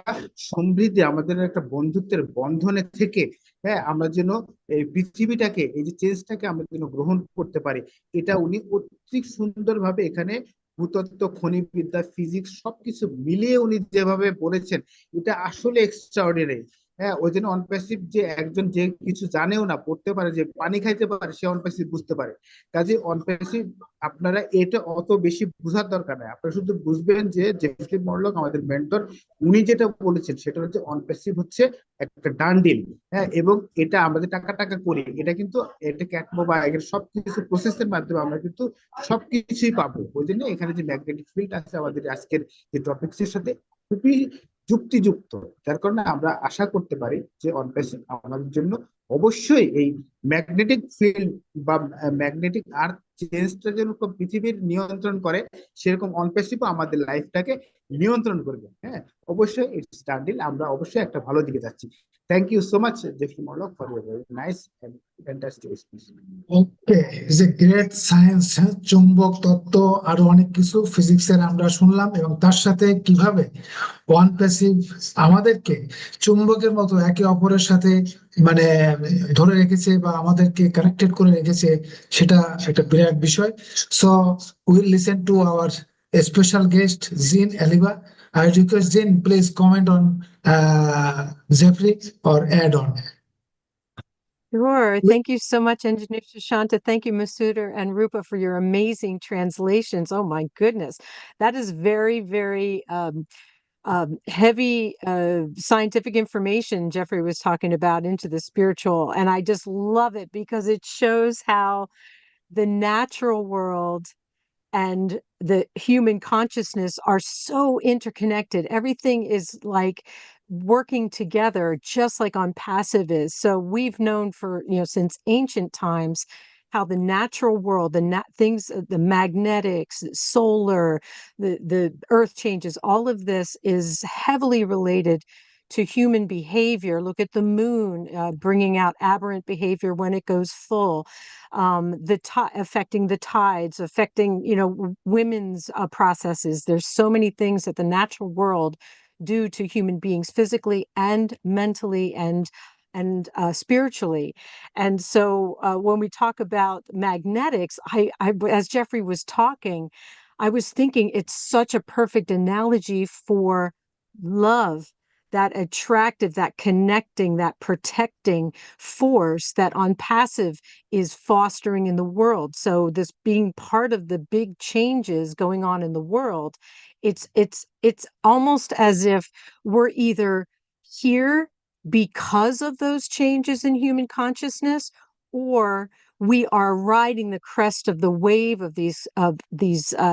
সমৃদ্ধি, আমাদের একটা বন্ধুত্বের বন্ধনে থেকে, হ্যাঁ, আমরা যেন এই পৃথিবীটাকে, এই যে চেঞ্জটাকে আমরা যেন গ্রহণ করতে পারি, এটা উনি অতি সুন্দরভাবে এখানে ভূতত্ত্ব, খনিবিদ্যা, ফিজিক্স সবকিছু মিলিয়ে উনি যেভাবে বলেছেন, এটা আসলে এক্সট্রাঅর্ডিনারি। হ্যাঁ, ওই জন্য অনপ্যাসিভ যে একজন যে কিছু জানেও না, পড়তে পারে, যে পানি খাইতে পারে, সে অনপ্যাসিভ বুঝতে পারে। কাজে অনপ্যাসিভ আপনারা এটা অত বেশি বোঝার দরকার নাই, আপনারা শুধু বুঝবেন যে জেফরি মরলক আমাদের মেন্টর, উনি যেটা বলেছেন সেটা হচ্ছে অনপ্যাসিভ হচ্ছে একটা ডান্ডিল। হ্যাঁ, এবং এটা আমাদের টাকা টাকা করি, এটা কিন্তু এটা ক্যাটমো বা এর সবকিছু প্রসেসের মাধ্যমে আমরা কিন্তু সবকিছুই পাবো। ওই জন্য এখানে যে ম্যাগনেটিক ফিল্ড আছে আমাদের আজকের যে টপিকসের সাথে খুবই যুক্তিযুক্ত, যার কারণে আমরা আশা করতে পারি যে অনপ্যাসিভ আমাদের জন্য অবশ্যই এই ম্যাগনেটিক ফিল্ড বা ম্যাগনেটিক আর্থ চেঞ্জটা যেরকম পৃথিবীর নিয়ন্ত্রণ করে, সেরকম অনপ্যাসিভও আমাদের লাইফটাকে নিয়ন্ত্রণ করবে। হ্যাঁ, অবশ্যই ইটস স্টাডিল, আমরা অবশ্যই একটা ভালো দিকে যাচ্ছি। Thank you so much Jeffrey Morlock for your very nice and fantastic speech. Okay, is a great science. চুম্বক তত্ত্ব আরো অনেক কিছু ফিজিক্সের আমরা শুনলাম, এবং তার সাথে কিভাবে ওয়ান প্যাসিভ আমাদেরকে চুম্বকের মতো একে অপরের সাথে মানে ধরে রেখেছে বা আমাদেরকে কানেক্টেড করে রেখেছে, সেটা একটা বিরাট বিষয়। So will listen to our special guest জিন এলিবা। I request Jin, please comment on Jeffrey or add on. Sure. Thank you so much, Engineer Shashanta. Thank you, Masuda and Rupa, for your amazing translations. Oh my goodness. That is very, very heavy scientific information Jeffrey was talking about into the spiritual. And I just love it because it shows how the natural world and the human consciousness are so interconnected. Everything is like working together, just like Onpassive is. So we've known for, since ancient times, how the natural world, things, the magnetics, solar, the earth changes, all of this is heavily related to human behavior. Look at the moon bringing out aberrant behavior when it goes full. Affecting the tides, affecting, women's processes. There's so many things that the natural world do to human beings physically and mentally and spiritually. And so when we talk about magnetics, I as Jeffrey was talking, I was thinking it's such a perfect analogy for love, that attractive, that connecting, that protecting force that Onpassive is fostering in the world. So this being part of the big changes going on in the world, it's almost as if we're either here because of those changes in human consciousness, or we are riding the crest of the wave of these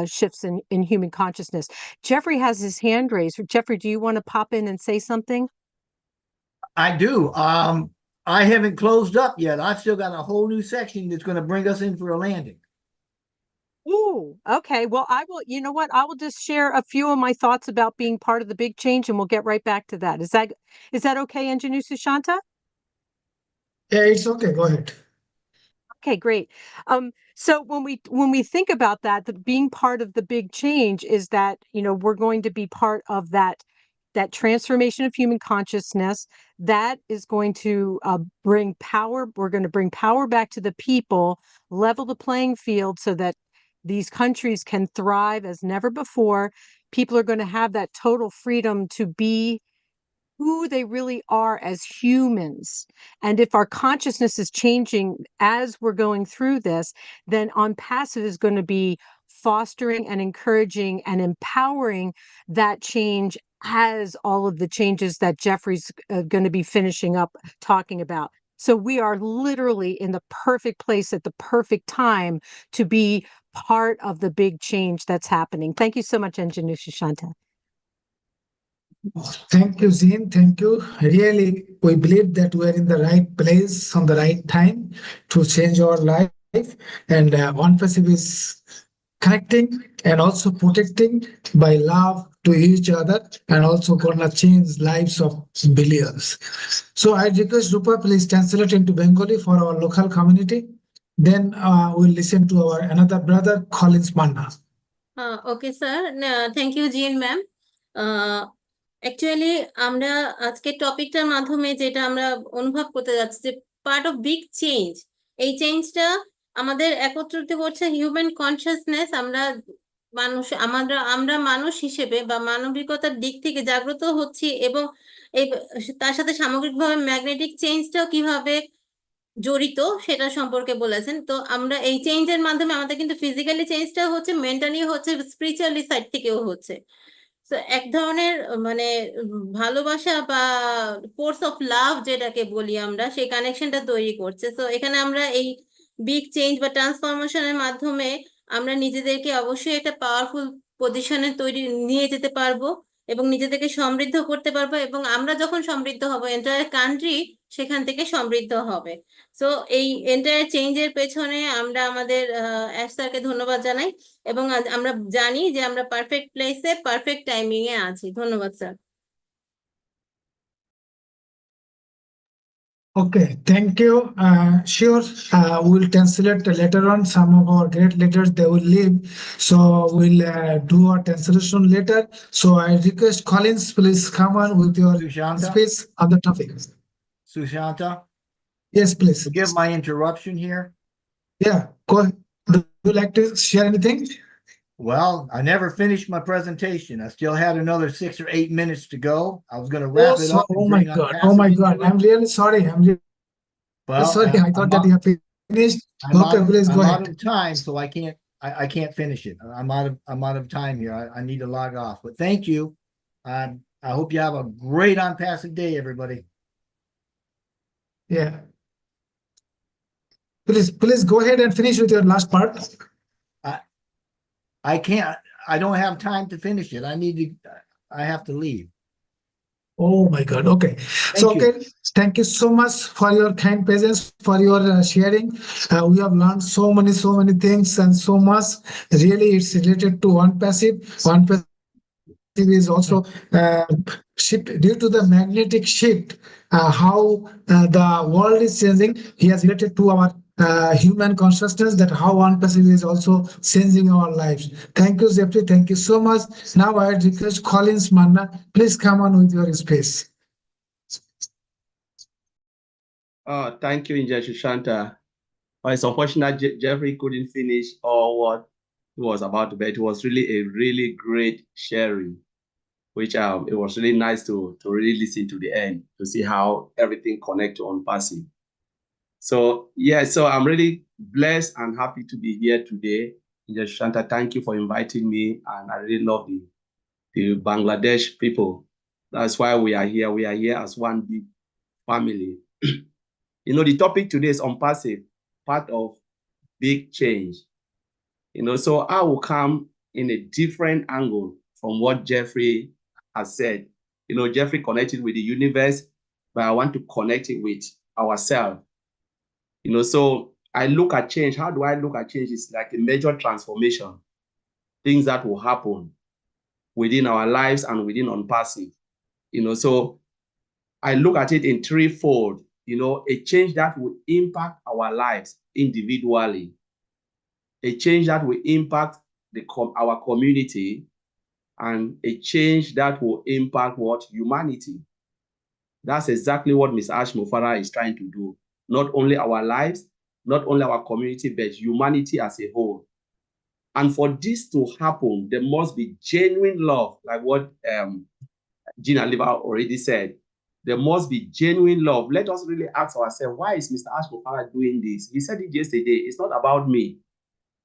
shifts in human consciousness. Jeffrey has his hand raised. Jeffrey, do you want to pop in and say something? I do. I haven't closed up yet. I've still got a whole new section that's going to bring us in for a landing. Ooh, okay. Well, I will, you know what? I will just share a few of my thoughts about being part of the big change, and we'll get right back to that. Is that okay, Engineer Sushanta? Yeah, it's okay. Go ahead. Okay, great. So when we think about that, the being part of the big change is that, we're going to be part of that transformation of human consciousness that is going to bring power. We're going to bring power back to the people, level the playing field so that these countries can thrive as never before. People are going to have that total freedom to be who they really are as humans. And if our consciousness is changing as we're going through this, then Onpassive is going to be fostering and encouraging and empowering that change as all of the changes that Jeffrey's going to be finishing up talking about. So we are literally in the perfect place at the perfect time to be part of the big change that's happening. Thank you so much, Engineer Sushanta. Thank you, Zin. Thank you. Really, we believe that we are in the right place on the right time to change our life. And ONPASSIVE is connecting and also protecting by love to each other, and also gonna change lives of billions. So I request Rupa, please translate into Bengali for our local community. Then we'll listen to our another brother, Collins Manna. Okay, sir. Thank you, Jean ma'am. Actually আমরা আজকের টপিকটার মাধ্যমে যেটা আমরা অনুভব করতে যাচ্ছি যে part of big change, এই চেঞ্জটা আমাদের একত্রিত করছে হিউম্যান কনসিয়াসনেস। আমরা আমরা মানুষ হিসেবে বা মানবিকতার দিক থেকে জাগ্রত হচ্ছি, এবং এই তার সাথে সামগ্রিকভাবে ম্যাগনেটিক চেঞ্জটাও কিভাবে জড়িত সেটা সম্পর্কে বলেছেন। তো আমরা এই চেঞ্জের মাধ্যমে আমাদের কিন্তু ফিজিক্যালি চেঞ্জটা হচ্ছে, মেন্টালি হচ্ছে, স্পিরিচুয়ালি সাইড থেকেও হচ্ছে। তো এক ধরনের মানে ভালোবাসা বা ফোর্স অফ লাভ যেটাকে বলি আমরা, সেই কানেকশনটা তৈরি করছে। তো এখানে আমরা এই বিগ চেঞ্জ বা ট্রান্সফরমেশনের মাধ্যমে আমরা নিজেদেরকে অবশ্যই একটা পাওয়ারফুল পজিশনে নিয়ে যেতে পারবো এবং নিজেদেরকে সমৃদ্ধ করতে পারবো, এবং আমরা যখন সমৃদ্ধ হব এন্টায়ার কান্ট্রি সেখান থেকে সমৃদ্ধ হবে। সো এই এন্টায়ার চেঞ্জের পেছনে আমরা আমাদের অ্যাশ স্যারকে ধন্যবাদ জানাই, এবং আমরা জানি যে আমরা পারফেক্ট প্লেসে পারফেক্ট টাইমিং এ আছি। ধন্যবাদ sir. Okay, thank you. Sure, we'll translate later on. Some of our great leaders, they will leave. So we'll do our translation later. So I request Collins, please come on with your Sushanta? speech on the topic. Sushanta, Yes, please. forgive my interruption here. Yeah, go ahead. Do you like to share anything? Well, I never finished my presentation. I still had another 6 or 8 minutes to go. I was going to wrap it up and Oh my bring God. Onpassive Oh my into God. it. I'm really sorry. I'm really Well, sorry. I thought that you have finished. Okay, please go I'm ahead. out of time, so I can't finish it. I'm out of time here. I need to log off. But thank you. I hope you have a great Onpassive day, everybody. Yeah. Please go ahead and finish with your last part. I can't. I don't have time to finish it. I have to leave. Oh my God. Okay. Thank you. Okay. Thank you so much for your kind presence, for your sharing. We have learned so many things and so much. Really, it's related to ONPASSIVE. ONPASSIVE is also shift due to the magnetic shift, how the world is changing. He has related to our human consciousness, that how ONPASSIVE is also changing our lives. Thank you, Jeffrey. Thank you so much. Now I request Collins Manna, please come on with your space. Thank you, Inja Shushanta. It's unfortunate Jeffrey couldn't finish all what he was about to, but it was really a really great sharing, which it was really nice to really listen to the end to see how everything connects to ONPASSIVE. So yeah, so I'm really blessed and happy to be here today. Inja Shushanta, thank you for inviting me, and I really love the Bangladesh people. That's why we are here. We are here as one big family. You know, the topic today is ONPASSIVE, part of big change. You know, so I will come in a different angle from what Jeffrey has said. You know, Jeffrey connected with the universe, but I want to connect it with ourselves. You know, so I look at change. How do I look at change? It's like a major transformation, things that will happen within our lives and within ONPASSIVE. You know, so I look at it in threefold. You know, a change that will impact our lives individually, a change that will impact our community, and a change that will impact what? Humanity. That's exactly what Ms. Ash Mufara is trying to do. Not only our lives, not only our community, but humanity as a whole. And for this to happen, there must be genuine love, like what Gina Liva already said. There must be genuine love. Let us really ask ourselves, why is Mr. Ash Mufara doing this? He said it yesterday. It's not about me.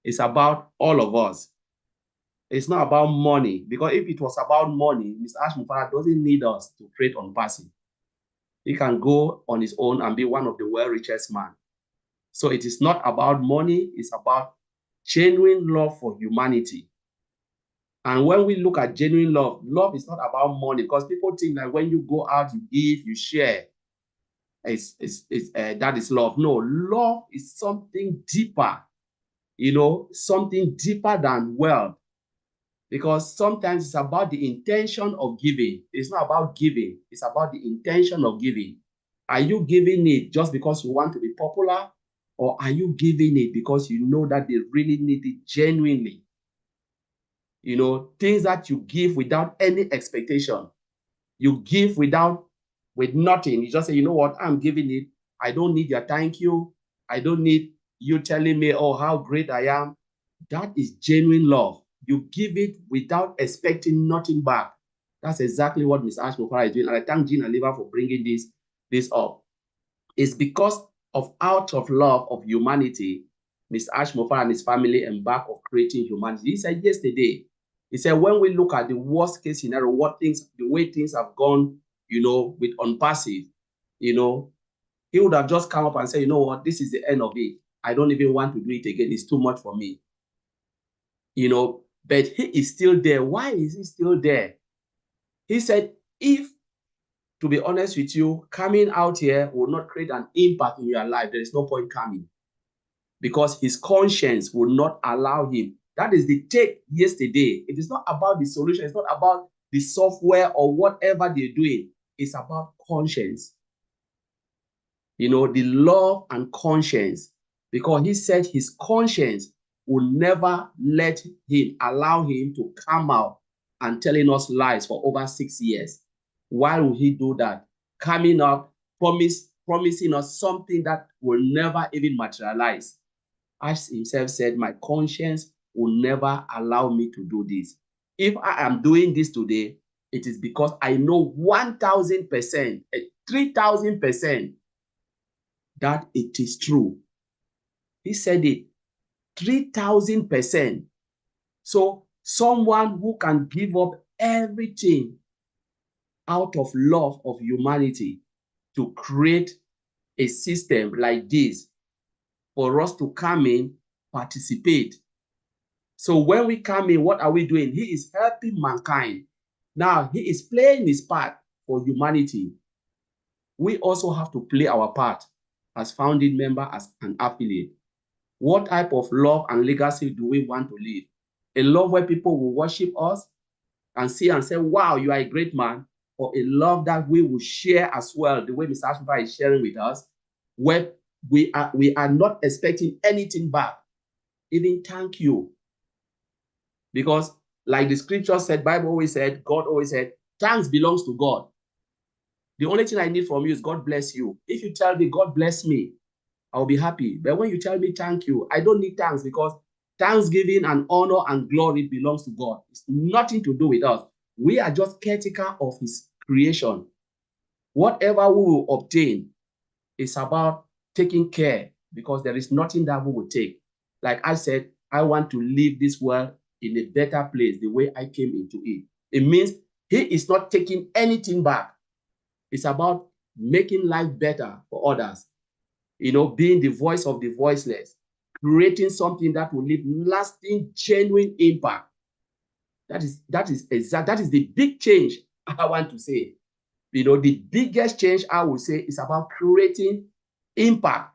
It's about all of us. It's not about money, because if it was about money, Mr. Ash Mufara doesn't need us to create ONPASSIVE. He can go on his own and be one of the richest man. So it is not about money. It's about genuine love for humanity. And when we look at genuine love, love is not about money, because people think that when you go out, you give, you share. That is love. No, love is something deeper, you know, something deeper than wealth. Because sometimes it's about the intention of giving. It's not about giving. It's about the intention of giving. Are you giving it just because you want to be popular? Or are you giving it because you know that they really need it genuinely? You know, things that you give without any expectation. You give with nothing. You just say, you know what, I'm giving it. I don't need your thank you. I don't need you telling me, oh, how great I am. That is genuine love. you give it without expecting nothing back. That's exactly what Ms. Ash Mufara is doing. And I thank Jean and Liva for bringing this up. It's because of out of love of humanity, Ms. Ash Mufara and his family embarked on creating humanity. He said yesterday, he said, when we look at the worst case scenario, the way things have gone, with Onpassive, he would have just come up and said, you know what, this is the end of it. I don't even want to do it again. It's too much for me. But he is still there. Why is he still there? He said, if, to be honest with you, coming out here will not create an impact in your life, there is no point coming. Because his conscience will not allow him. That is the take yesterday. It is not about the solution. It's not about the software or whatever they're doing. It's about conscience. The love and conscience. Because he said his conscience will never allow him to come out and telling us lies for over 6 years. Why would he do that? Coming up, promising us something that will never even materialize. Ash himself said, my conscience will never allow me to do this. If I am doing this today, it is because I know 1,000%, 3,000% that it is true. He said it, 3,000%. So someone who can give up everything out of love of humanity to create a system like this for us to come in, participate. So when we come in, what are we doing? He is helping mankind. Now, he is playing his part for humanity. We also have to play our part as founding member, as an affiliate. What type of love and legacy do we want to live? A love where people will worship us and see and say, wow, you are a great man, or a love that we will share as well, the way Mr. Ashba is sharing with us, where we are not expecting anything back, even thank you. Because like the scripture said, Bible always said, God always said, thanks belongs to God. The only thing I need from you is God bless you. If you tell me God bless me, I'll be happy. But when you tell me thank you, I don't need thanks, because thanksgiving and honor and glory belongs to God. It's nothing to do with us. We are just caretaker of his creation. Whatever we will obtain is about taking care, because there is nothing that we will take. Like I said, I want to leave this world in a better place the way I came into it. It means he is not taking anything back. It's about making life better for others. Being the voice of the voiceless, creating something that will leave lasting, genuine impact. That is the big change I want to say. The biggest change I would say is about creating impact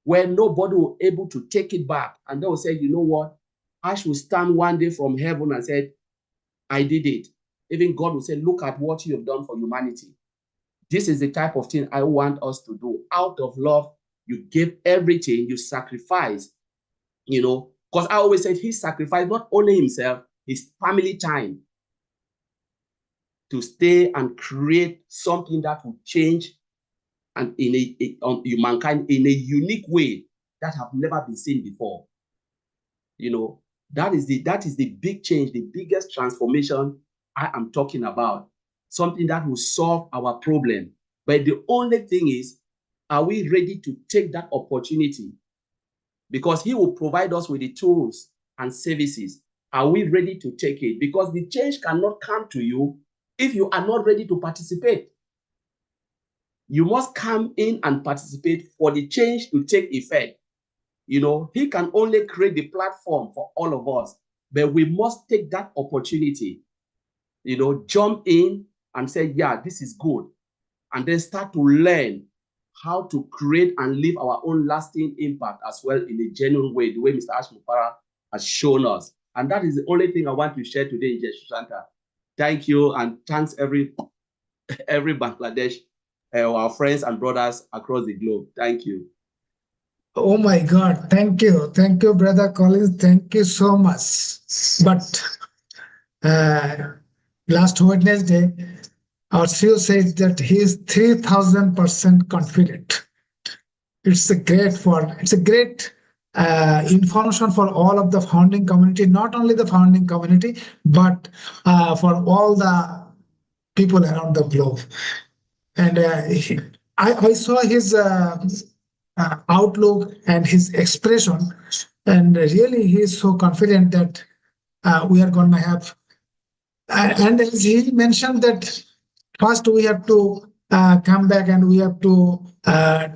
where nobody will be able to take it back. And they will say, you know what? Ash will stand one day from heaven and said, I did it. Even God will say, look at what you have done for humanity. This is the type of thing I want us to do. Out of love, you give everything, you sacrifice, because I always said he sacrificed not only himself, his family time to stay and create something that will change and on humankind in a unique way that have never been seen before. That is the big change, the biggest transformation I am talking about. Something that will solve our problem. But the only thing is, are we ready to take that opportunity? Because he will provide us with the tools and services. Are we ready to take it? Because the change cannot come to you if you are not ready to participate. You must come in and participate for the change to take effect. He can only create the platform for all of us, but we must take that opportunity, jump in and say, yeah, this is good. And then start to learn how to create and leave our own lasting impact as well in a genuine way, the way Mr. Ash Mufara has shown us. And that is the only thing I want to share today in Jeshanta. Thank you, and thanks every Bangladesh, our friends and brothers across the globe. Thank you. Oh my God, thank you, Brother Collins, thank you so much. But last Wednesday, our CEO says that he is 3,000% confident. It's a great information for all of the founding community, not only the founding community, but for all the people around the globe. And I saw his outlook and his expression, and really he is so confident that we are going to have. And as he mentioned that first we have to come back and we have to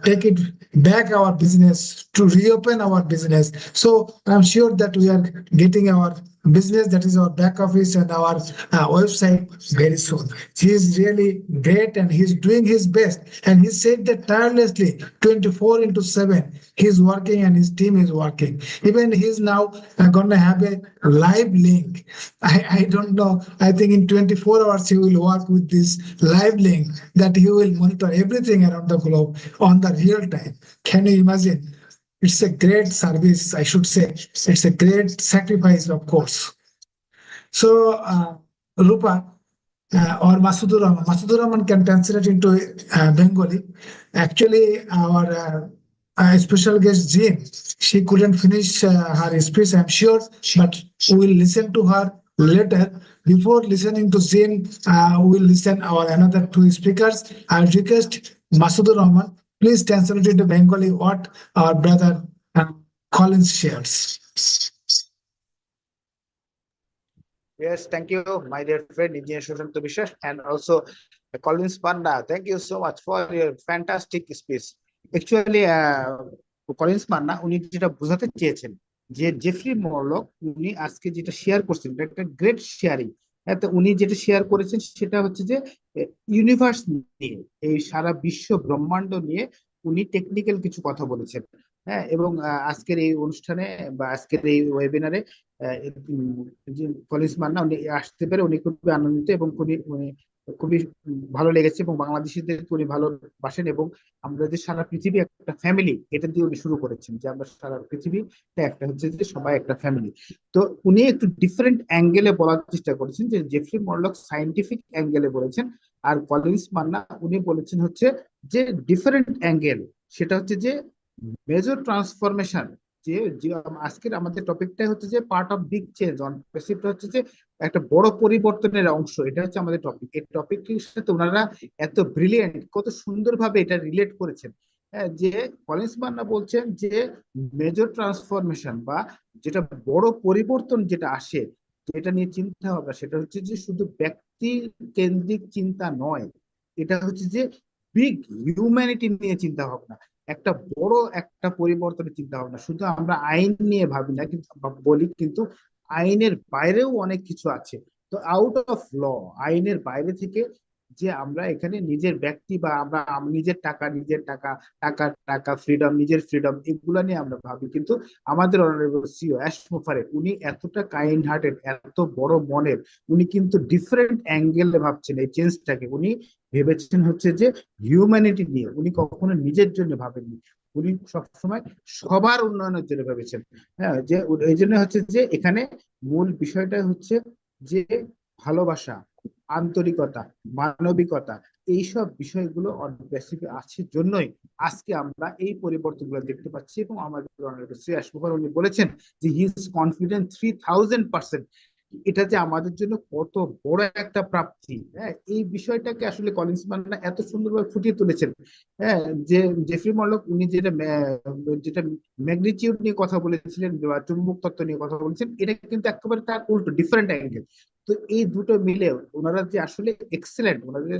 take it back our business, to reopen our business. So I'm sure that we are getting our business, that is our back office and our website, very soon. He is really great and he's doing his best. And he said that tirelessly, 24/7, he's working and his team is working. Even he's now going to have a live link. I don't know. I think in 24 hours he will work with this live link that he will monitor everything around the globe on the real time. Can you imagine? It's a great service, I should say. It's a great sacrifice, of course. So, Rupa or Masudur Rahman can translate into Bengali. Actually, our special guest Jean, she couldn't finish her speech, I'm sure, but we will listen to her later. Before listening to Jean, we'll listen our another two speakers. I request Masudur Rahman, please translate into Bengali what our brother Collins shares. Yes, thank you, my dear friend, Engineer Sushant Bishar, and also Collins Panda. Thank you so much for your fantastic speech. Actually, Collins Panda, উনি যেটা বোঝাতে চেয়েছেন যে Jeffrey মরলক উনি আজকে যেটা share করছেন একটা গ্রেট শেয়ারিং। তো উনি যেটা শেয়ার করেছেন সেটা হচ্ছে যে ইউনিভার্স নিয়ে, এই সারা বিশ্ব ব্রহ্মাণ্ড নিয়ে উনি টেকনিক্যাল কিছু কথা বলেছেন। হ্যাঁ, এবং আজকের এই অনুষ্ঠানে বা আজকের এই ওয়েবিনারে কলিন্স মান্না উনি আসতে পেরে উনি খুবই আনন্দিত এবং খুবই ভালো লেগেছে এবং বাংলাদেশিদের উনি ভালোবাসেন এবং আমরা যে সারা পৃথিবী একটা ফ্যামিলি, এটা দিয়ে উনি শুরু করেছেন যে আমরা সারা পৃথিবীটা একটা হচ্ছে যে সবাই একটা ফ্যামিলি। তো উনি একটু ডিফারেন্ট অ্যাঙ্গেলে বলার চেষ্টা করেছেন, যে জেফরি মরলক সায়েন্টিফিক অ্যাঙ্গেলে বলেছেন আর কলিন্স মান্না উনি বলেছেন হচ্ছে যে ডিফারেন্ট অ্যাঙ্গেল, সেটা হচ্ছে যে মেজর ট্রান্সফরমেশন। যে আজকের আমাদের টপিকটা হচ্ছে যে পার্ট অফ বিগ চেঞ্জ, অনপ্যাসিভটা হচ্ছে যে একটা বড় পরিবর্তনের অংশ, এটা হচ্ছে আমাদের টপিক। এই টপিকটির সাথে ওনারা এত ব্রিলিয়েন্ট, কত সুন্দরভাবে এটা রিলেট করেছেন। যে কলিন্স মান্না বলছেন যে মেজর ট্রান্সফরমেশন বা যেটা বড় পরিবর্তন যেটা আসে, যেটা নিয়ে চিন্তা ভাবনা, সেটা হচ্ছে যে শুধু ব্যক্তি কেন্দ্রিক চিন্তা নয়, এটা হচ্ছে যে বিগ হিউম্যানিটি নিয়ে চিন্তা ভাবনা, একটা বড় একটা পরিবর্তনের চিন্তা ভাবনা। শুধু আমরা আইন নিয়ে ভাবি না কিন্তু বলি, কিন্তু আইনের বাইরেও অনেক কিছু আছে। তো আউট অফ ল, আইনের বাইরে থেকে যে আমরা এখানে নিজের ব্যক্তি বা আমরা নিজের টাকা ফ্রিডম, নিজের ফ্রিডম, এগুলা নিয়ে আমরা ভাবি। কিন্তু আমাদের অনারেবল সিও অ্যাশ মুফারেট উনি এতটা কাইন্ড হার্টেড, এত বড় মনের, উনি কিন্তু ডিফারেন্ট অ্যাঙ্গেলে ভাবছেন এই চেঞ্জটাকে। উনি ভেবেছেন হচ্ছে যে হিউম্যানিটি নিয়ে, উনি কখনো নিজের জন্য ভাবেননি, উনি সবসময় সবার উন্নয়নের জন্য ভেবেছেন। হ্যাঁ, যে এই জন্য হচ্ছে যে এখানে মূল বিষয়টা হচ্ছে যে ভালোবাসা, আন্তরিকতা, মানবিকতা, এইসব বিষয়গুলো অনপ্যাসিভ আছে জন্যই আজকে আমরা এই পরিবর্তনগুলো দেখতে পাচ্ছি। এবং আমাদের উনি বলেছেন যে হি ইজ কনফিডেন্ট 3000%। এটা যে আমাদের জন্য কত বড় একটা প্রাপ্তি, হ্যাঁ, এই বিষয়টাকে আসলে কলিন্স মান্না এত সুন্দরভাবে ফুটিয়ে তুলেছেন। হ্যাঁ, যে জেফরি মরলক উনি যেটা ম্যাগনিটিউড নিয়ে কথা বলেছিলেন বা চুম্বক তত্ত্ব নিয়ে কথা বলেছেন, এটা কিন্তু একেবারে তার উল্টো, ডিফারেন্ট অ্যাঙ্গেল। তো এই দুটো মিলে ওনারা যে আসলে এক্সেলেন্ট, ওনাদের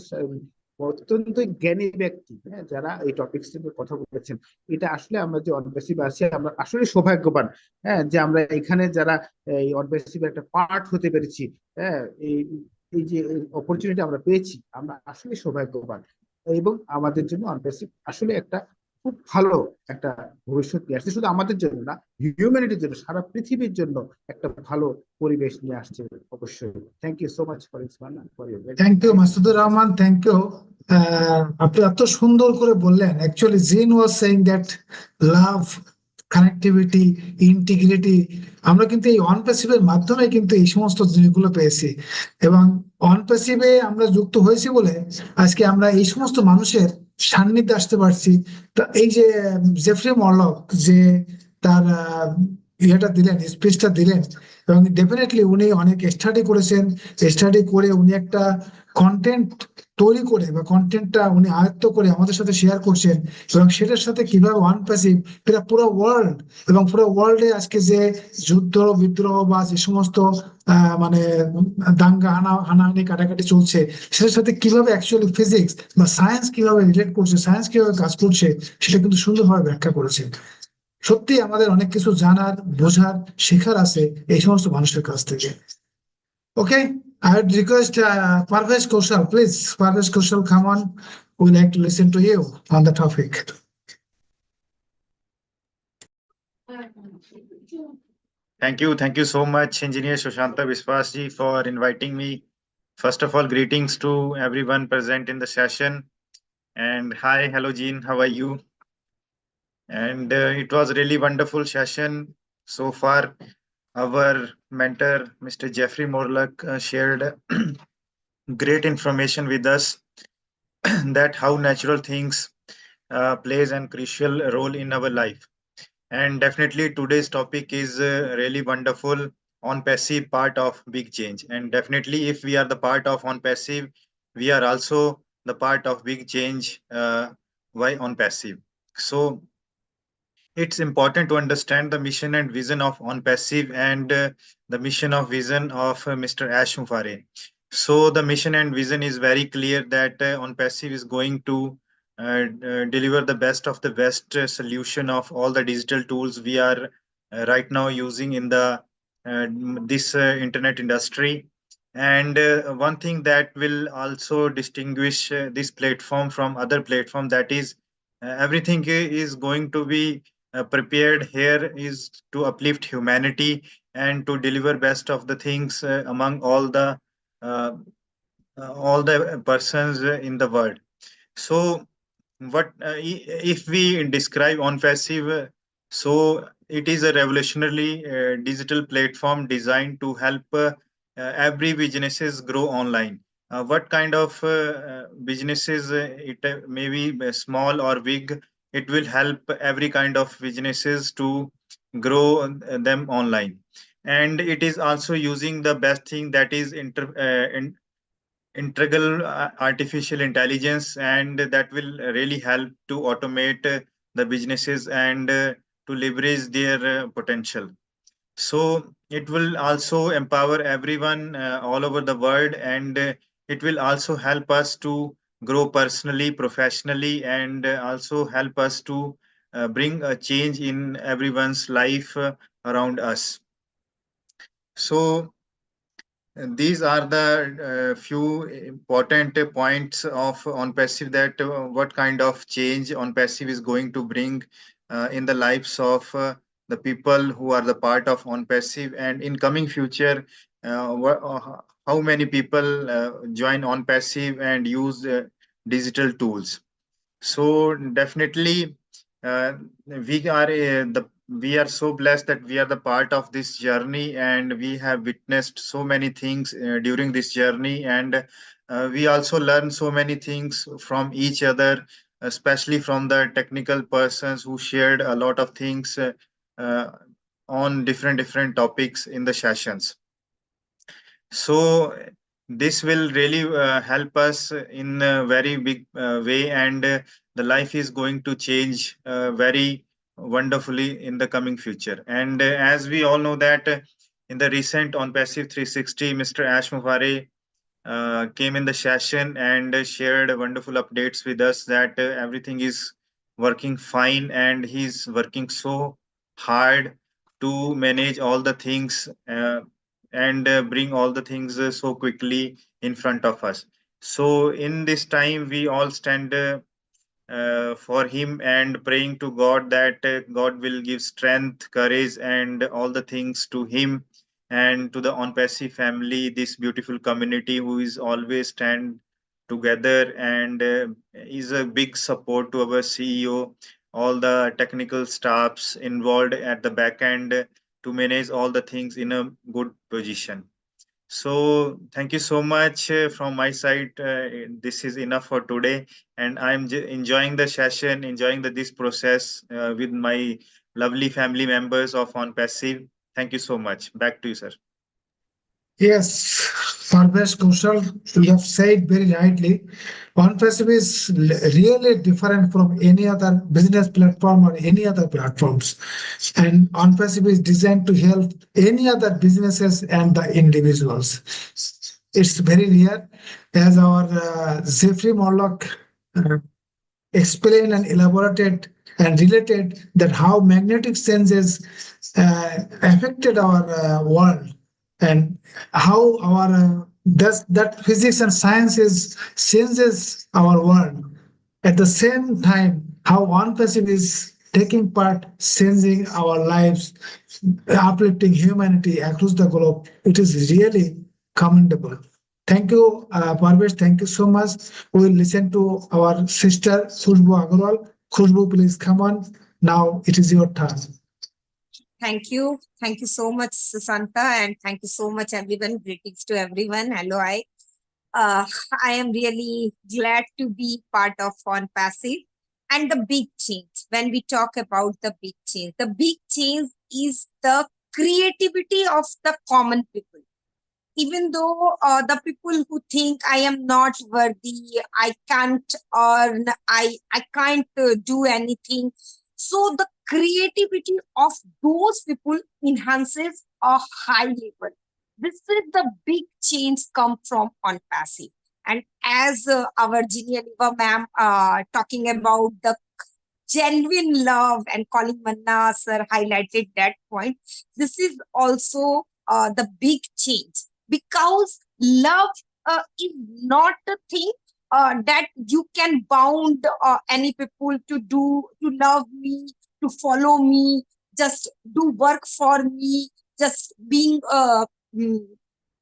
অত্যন্ত জ্ঞানী ব্যক্তি, হ্যাঁ, যারা এই টপিকস নিয়ে কথা বলেছেন। এটা আসলে আমরা যে অনপ্যাসিভ আছি, আমরা আসলে সৌভাগ্যবান, হ্যাঁ, যে আমরা এখানে যারা এই অনপ্যাসিভ একটা পার্ট হতে পেরেছি। হ্যাঁ, এই যে অপরচুনিটি আমরা পেয়েছি, আমরা আসলে সৌভাগ্যবান এবং আমাদের জন্য অনপ্যাসিভ আসলে একটা খুব ভালো একটা ভবিষ্যৎ নিয়ে আসছে, শুধু আমাদের জন্য না, হিউম্যানিটির জন্য, সারা পৃথিবীর জন্য একটা ভালো পরিবেশ নিয়ে আসছে অবশ্যই। Thank you so much for thank you Masudur Rahman, thank you. আপনি এত সুন্দর করে বললেন। Actually Jean was saying that love, connectivity, integrity, আমরা কিন্তু এই অনপ্যাসিভের মাধ্যমে কিন্তু এই সমস্ত জিনিসগুলো পেয়েছি এবং অনপ্যাসিভে আমরা যুক্ত হয়েছি বলে আজকে আমরা এই সমস্ত মানুষের সান্নিধ্যে আসতে পারছি। তো এই যে জেফরি মরলক যে তার ইয়েটা দিলেন, স্পিচটা দিলেন, এবং ডেফিনেটলি উনি অনেক স্টাডি করেছেন। স্টাডি করে উনি একটা কন্টেন্ট তৈরি করে বা কন্টেন্টটা উনি আয়ত্ত করে আমাদের সাথে শেয়ার করছেন, এবং সেটার সাথে কিভাবে ওয়ান প্যাসিভ এটা পুরো ওয়ার্ল্ড, এবং পুরো ওয়ার্ল্ডে আজকে যে যুদ্ধ বিদ্রোহ বা যে সমস্ত মানে দাঙ্গা হানাহানি কাটাকাটি চলছে, সেটার সাথে কিভাবে অ্যাকচুয়ালি ফিজিক্স বা সায়েন্স কিভাবে রিলেট করছে, সায়েন্স কিভাবে কাজ করছে, সেটা কিন্তু সুন্দরভাবে ব্যাখ্যা করেছে। সত্যি আমাদের অনেক কিছু জানার, বোঝার, শেখার আছে এই সমস্ত মানুষের কাছ থেকে। ওকে, I would request Parvesh Kaushal, please. Parvesh Kaushal, come on. We'd like to listen to you on the topic. Thank you so much, Engineer Sushanta Viswasji, for inviting me. First of all, greetings to everyone present in the session. And hi, hello, Jean, how are you? And it was really wonderful session so far. Our mentor, Mr. Jeffrey Morlock, shared great information with us that how natural things plays a crucial role in our life. And definitely today's topic is really wonderful, on passive part of big change. And definitely if we are the part of on passive, we are also the part of big change. Why on passive? So it's important to understand the mission and vision of ONPASSIVE and the mission of vision of Mr. Ash Mufare. So the mission and vision is very clear that ONPASSIVE is going to deliver the best of the best solution of all the digital tools we are right now using in the this internet industry. And one thing that will also distinguish this platform from other platform, that is everything is going to be prepared here is to uplift humanity and to deliver best of the things uh, all the persons in the world. So what if we describe on passive, so it is a revolutionary digital platform designed to help every businesses grow online. What kind of businesses it may be small or big, it will help every kind of businesses to grow them online. And it is also using the best thing, that is integral artificial intelligence, and that will really help to automate the businesses and to leverage their potential. So it will also empower everyone all over the world, and it will also help us to grow personally, professionally, and also help us to bring a change in everyone's life around us. So these are the few important points of on passive, that what kind of change on passive is going to bring in the lives of the people who are the part of on passive, and in coming future how many people join on passive and use digital tools. So definitely, uh, we are so blessed that we are the part of this journey, and we have witnessed so many things during this journey, and we also learn so many things from each other, especially from the technical persons who shared a lot of things uh, on different topics in the sessions. So this will really help us in a very big way, and the life is going to change very wonderfully in the coming future. And as we all know that in the recent on Passive 360, Mr. Ash Mufare came in the session and shared wonderful updates with us that everything is working fine, and he's working so hard to manage all the things and bring all the things so quickly in front of us. So in this time, we all stand for him and praying to God that God will give strength, courage, and all the things to him and to the ONPASSIVE family, this beautiful community who is always stand together and is a big support to our CEO, all the technical staffs involved at the back end to manage all the things in a good position. So thank you so much from my side. This is enough for today, and I'm enjoying the session, enjoying this process with my lovely family members of ONPASSIVE. Thank you so much. Back to you, sir. Yes, Parvesh Kaushal, you have said very rightly. ONPASSIVE is really different from any other business platform or any other platforms. And ONPASSIVE is designed to help any other businesses and the individuals. It's very rare, as our Jeffrey Morlock explained and elaborated and related that how magnetic senses affected our world, and how our that physics and sciences changes our world. At the same time, how ONPASSIVE is taking part, changing our lives, uplifting humanity across the globe. It is really commendable. Thank you, Parvesh. Thank you so much. We will listen to our sister Khushbu Agarwal. Khushbu, please come on. Now it is your turn. Thank you. Thank you so much, Susanta, and thank you so much, everyone. Greetings to everyone. Hello, I am really glad to be part of ONPASSIVE. And the big change, when we talk about the big change is the creativity of the common people. Even though the people who think I am not worthy, I can't earn, I can't do anything. So the creativity of those people enhances a high level. This is the big change come from ONPASSIVE. And as our Geneva ma'am talking about the genuine love and calling Manna sir highlighted that point, this is also the big change, because love is not a thing that you can bound any people to love me, to follow me, just do work for me, just being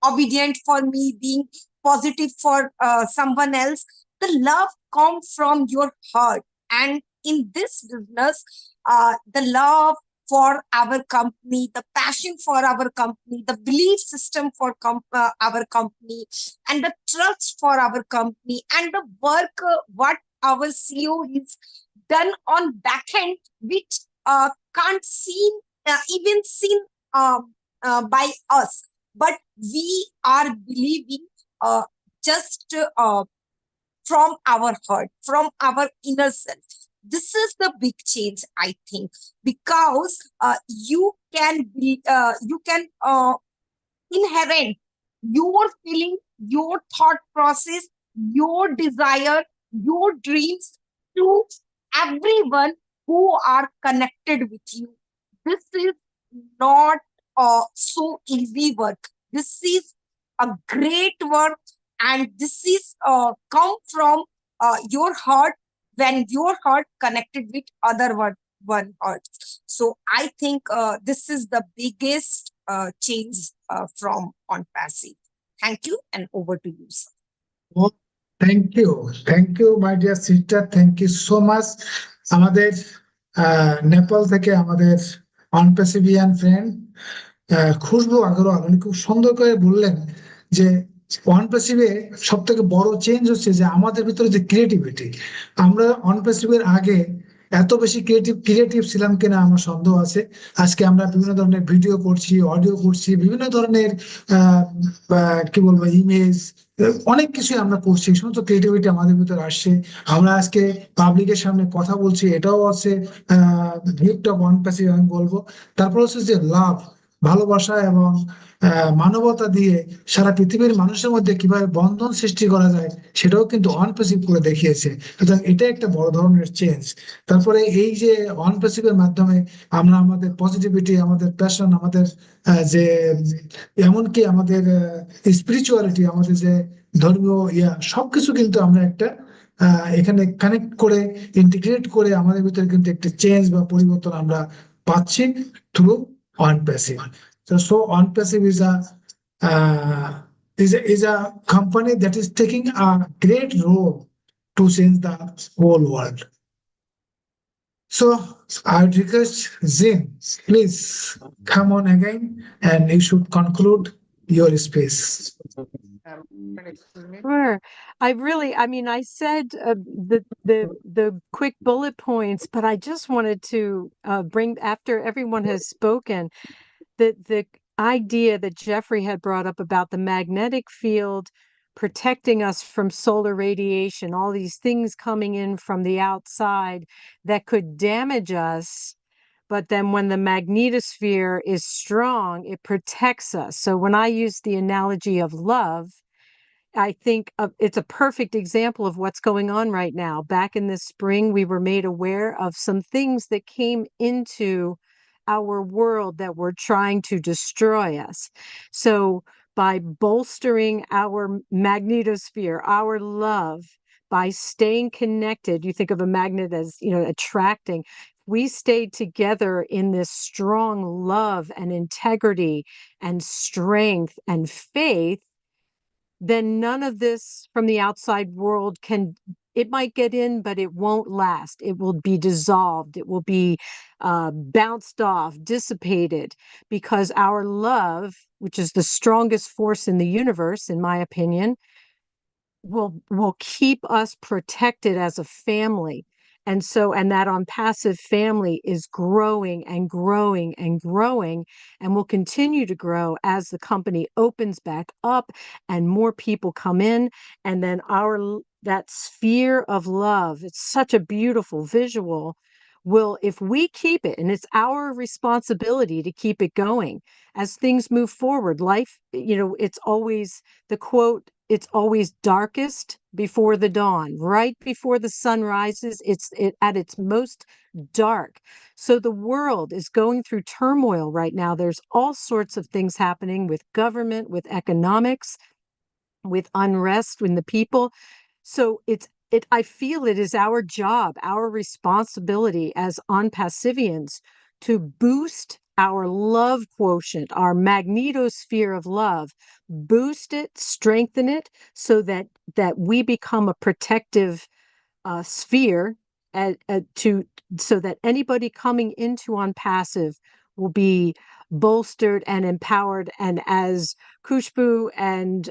obedient for me, being positive for someone else. The love comes from your heart. And in this business, the love for our company, the passion for our company, the belief system for our company, and the trust for our company, and the work what our CEO is done on back end, which can't even seen by us, but we are believing just from our heart, from our inner self. This is the big change, I think, because you can inherent your feeling, your thought process, your desire, your dreams to everyone who are connected with you. This is not so easy work. This is a great work, and this is come from your heart, when your heart connected with other one heart. So I think this is the biggest change from ONPASSIVE. Thank you, and over to you, sir. Oh, thank you, my dear sister. Thank you so much. আমাদের নেপাল থেকে আমাদের অনপ্যাসিভিয়ান friend খুশবু আগরওয়াল উনি খুব সুন্দর করে বললেন যে অনপ্যাসিভে সব থেকে বড় চেঞ্জ হচ্ছে যে আমাদের ভিতরে যে ক্রিয়েটিভিটি, আমরা অনপ্যাসিভের আগে এত বেশি ক্রিয়েটিভ ছিলাম কিনা আমার সন্দেহ আছে। আজকে আমরা বিভিন্ন ধরনের ভিডিও করছি, অডিও করছি, বিভিন্ন ধরনের কি বলবো ইমেজ, অনেক কিছু আমরা করছি, সমস্ত ক্রিয়েটিভিটি আমাদের ভিতরে আসছে। আমরা আজকে পাবলিকের সামনে কথা বলছি, এটাও আছে গিফট অফ অনপ্যাসিভ আমি বলবো। তারপর হচ্ছে যে লাভ, ভালোবাসা এবং মানবতা দিয়ে সারা পৃথিবীর মানুষের মধ্যে কিভাবে বন্ধন সৃষ্টি করা যায় সেটাও কিন্তু অনপ্যাসিভ করে দেখিয়েছে। সুতরাং এটা একটা বড় ধরনের চেঞ্জ। তারপরে এই যে অনপ্যাসিভের মাধ্যমে আমরা আমাদের পজিটিভিটি, আমাদের প্যাশন, আমাদের যে এমনকি আমাদের স্পিরিচুয়ালিটি, আমাদের যে ধর্মীয় সবকিছু কিন্তু আমরা একটা এখানে কানেক্ট করে ইন্টিগ্রেট করে আমাদের ভিতরে কিন্তু একটা চেঞ্জ বা পরিবর্তন আমরা পাচ্ছি through ONPASSIVE. So ONPASSIVE is a company that is taking a great role to change the whole world. So I would request Zin, please come on again, and you should conclude your space. Excuse me. Sure. I mean, I said the quick bullet points, but I just wanted to bring, after everyone has spoken, the idea that Jeffrey had brought up about the magnetic field protecting us from solar radiation, all these things coming in from the outside that could damage us. But then when the magnetosphere is strong, it protects us. So when I use the analogy of love, I think it's a perfect example of what's going on right now. Back in the spring, we were made aware of some things that came into our world that were trying to destroy us. So by bolstering our magnetosphere, our love, by staying connected, you think of a magnet as, attracting. We stayed together in this strong love and integrity and strength and faith, then none of this from the outside world it might get in, but it won't last. It will be dissolved. It will be bounced off, dissipated, because our love, which is the strongest force in the universe, in my opinion, will keep us protected as a family. And that ONPASSIVE family is growing and growing and growing, and will continue to grow as the company opens back up and more people come in. And then that sphere of love, it's such a beautiful visual, if we keep it, and it's our responsibility to keep it going as things move forward. Life, it's always the quote, it's always darkest before the dawn. Right before the sun rises, it's at its most dark. So the world is going through turmoil right now. There's all sorts of things happening with government, with economics, with unrest in the people. So I feel it is our job, our responsibility as ONPASSIVIANS to boost our love quotient, our magnetosphere of love, boost it, strengthen it, so that we become a protective sphere, so that anybody coming into ONPASSIVE will be bolstered and empowered. And as Khushbu and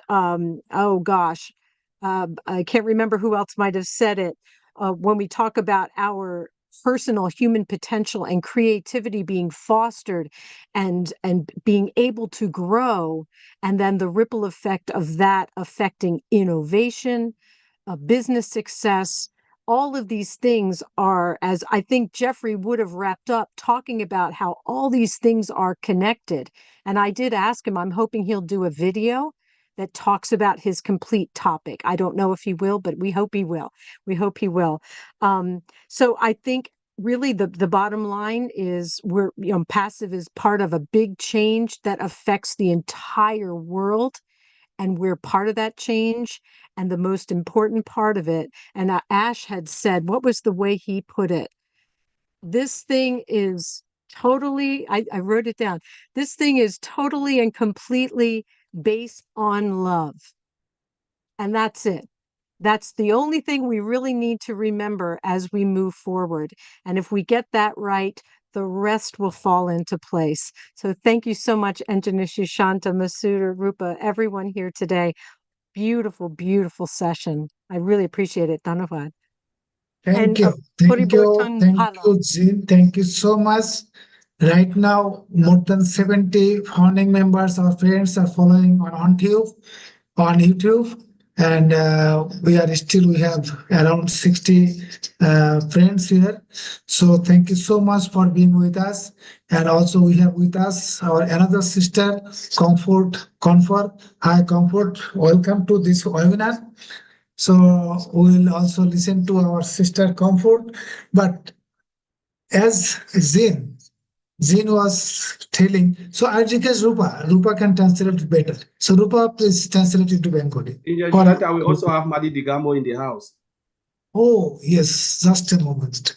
I can't remember who else might have said it, when we talk about our personal human potential and creativity being fostered and being able to grow, and then the ripple effect of that affecting innovation, business success, all of these things are, as I think Jeffrey would have wrapped up, talking about how all these things are connected. And I did ask him, I'm hoping he'll do a video that talks about his complete topic. I don't know if he will, but we hope he will. We hope he will. So I think really the bottom line is Passive is part of a big change that affects the entire world. And we're part of that change. And the most important part of it, and Ash had said, what was the way he put it? This thing is totally, I wrote it down. This thing is totally and completely based on love. And that's it. That's the only thing we really need to remember as we move forward. And if we get that right, the rest will fall into place. So thank you so much, Engineer Sushanta, Masuda, Rupa, everyone here today. Beautiful, beautiful session. I really appreciate it. Dhanavad. Thank you. Thank you, Jean. Thank you so much. Right now, more than 70 founding members, our friends, are following on YouTube. And we have around 60 friends here. So thank you so much for being with us. And also we have with us our another sister, Comfort. Hi, Comfort. Welcome to this webinar. So we will also listen to our sister Comfort. But as Zin was telling, so I request Rupa can translate it better. So Rupa, please translate it to Bengali. In Shanta, we also have Marty Digamo in the house. Oh, yes, just a moment.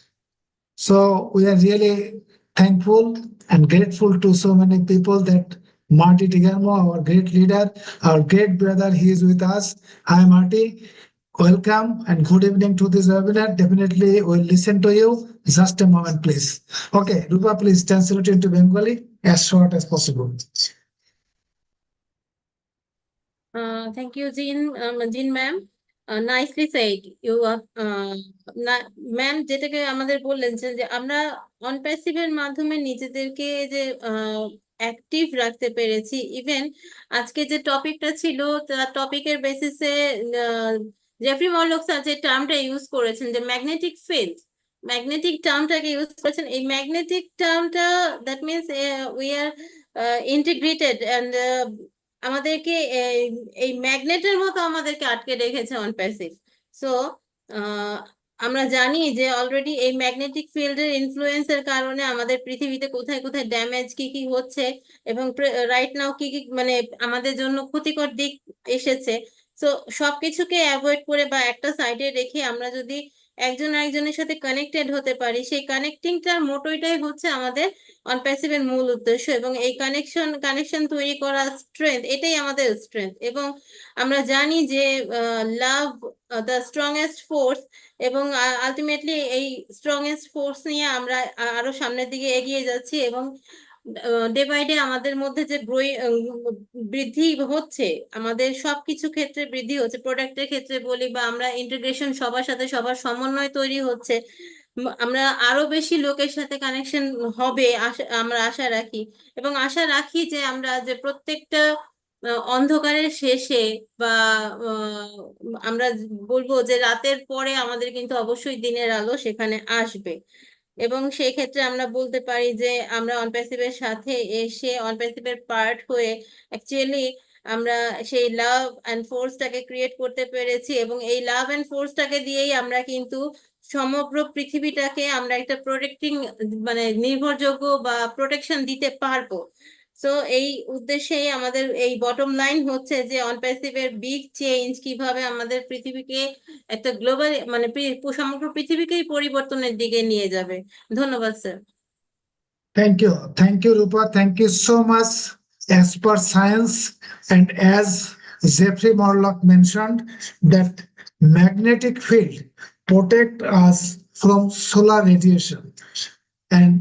So we are really thankful and grateful to so many people that Marty Digamo, our great leader, our great brother, he is with us. Hi, Marty. Welcome and good evening to this webinar. Definitely we'll listen to you. Just a moment, please. Okay, Rupa, please translate into Bengali as short as possible. Thank you, Jean ma'am. Nicely said. You ma'am যেটাকে আমাদের বললেন যে আমরা অনপ্যাসিভের মাধ্যমে নিজেদেরকে যে active রাখতে পেরেছি। ইভেন আজকে যে টপিকটা ছিল তার টপিকের বেসিসে জেফরি মরলক স্যার যে টার্মটা ইউজ করেছেন যে ম্যাগনেটিক ফিল্ড, ম্যাগনেটিক টার্মটাকে ইউজ করেছেন। এই ম্যাগনেটিক টার্মটা that means we are integrated and আমাদেরকে এই ম্যাগনেটের মতো আমাদেরকে আটকে রেখেছে অনপ্যাসিভ। সো আমরা জানি যে অলরেডি এই ম্যাগনেটিক ফিল্ডের ইনফ্লুয়েন্সের কারণে আমাদের পৃথিবীতে কোথায় কোথায় ড্যামেজ কি কি হচ্ছে এবং রাইট নাও কি কি মানে আমাদের জন্য ক্ষতিকর দিক এসেছে। সো সবকিছুকে অ্যাভয়েড করে বা একটা সাইডে রেখে আমরা যদি একজন আরেকজনের সাথে কানেক্টেড হতে পারি, সেই কানেক্টিংটার মোটোটাই হচ্ছে আমাদের অনপ্যাসিভের মূল উদ্দেশ্য। এবং এই কানেকশন তৈরি করা স্ট্রেংথ, এটাই আমাদের স্ট্রেংথ। এবং আমরা জানি যে লাভ দ্য স্ট্রংগেস্ট ফোর্স, এবং আলটিমেটলি এই স্ট্রংগেস্ট ফোর্স নিয়ে আমরা আরো সামনের দিকে এগিয়ে যাচ্ছি। এবং ডে বাই ডে আমাদের মধ্যে যে বৃদ্ধি হচ্ছে, আমাদের সবকিছু ক্ষেত্রে বৃদ্ধি হচ্ছে, প্রোডাক্টের ক্ষেত্রে বলি বা আমরা ইন্টিগ্রেশন সবার সাথে সবার সমন্বয় তৈরি হচ্ছে। আমরা আরো বেশি লোকের সাথে কানেকশন হবে আমরা আশা রাখি। এবং আশা রাখি যে আমরা যে প্রত্যেকটা অন্ধকারের শেষে বা আমরা বলবো যে রাতের পরে আমাদের কিন্তু অবশ্যই দিনের আলো সেখানে আসবে। এবং সেই ক্ষেত্রে আমরা বলতে পারি যে আমরা অনপ্যাসিভের সাথে এসে অনপ্যাসিভের পার্ট হয়ে অ্যাকচুয়ালি আমরা সেই লাভ অ্যান্ড ফোর্সটাকে ক্রিয়েট করতে পেরেছি। এবং এই লাভ অ্যান্ড ফোর্সটাকে দিয়েই আমরা কিন্তু সমগ্র পৃথিবীটাকে আমরা একটা প্রোটেক্টিং মানে নির্ভরযোগ্য বা প্রোটেকশন দিতে পারবো। সো এই উদ্দেশ্যেই আমাদের এই বটম লাইন হচ্ছে যে অনপ্যাসিভের বিগ চেঞ্জ কিভাবে আমাদের পৃথিবীকে একটা গ্লোবাল মানে সমগ্র পৃথিবীকেই পরিবর্তনের দিকে নিয়ে যাবে। ধন্যবাদ sir. Thank you, Rupa. Thank you so much. As per science, and as Jeffrey Morlock mentioned, that magnetic field protect us from solar radiation. And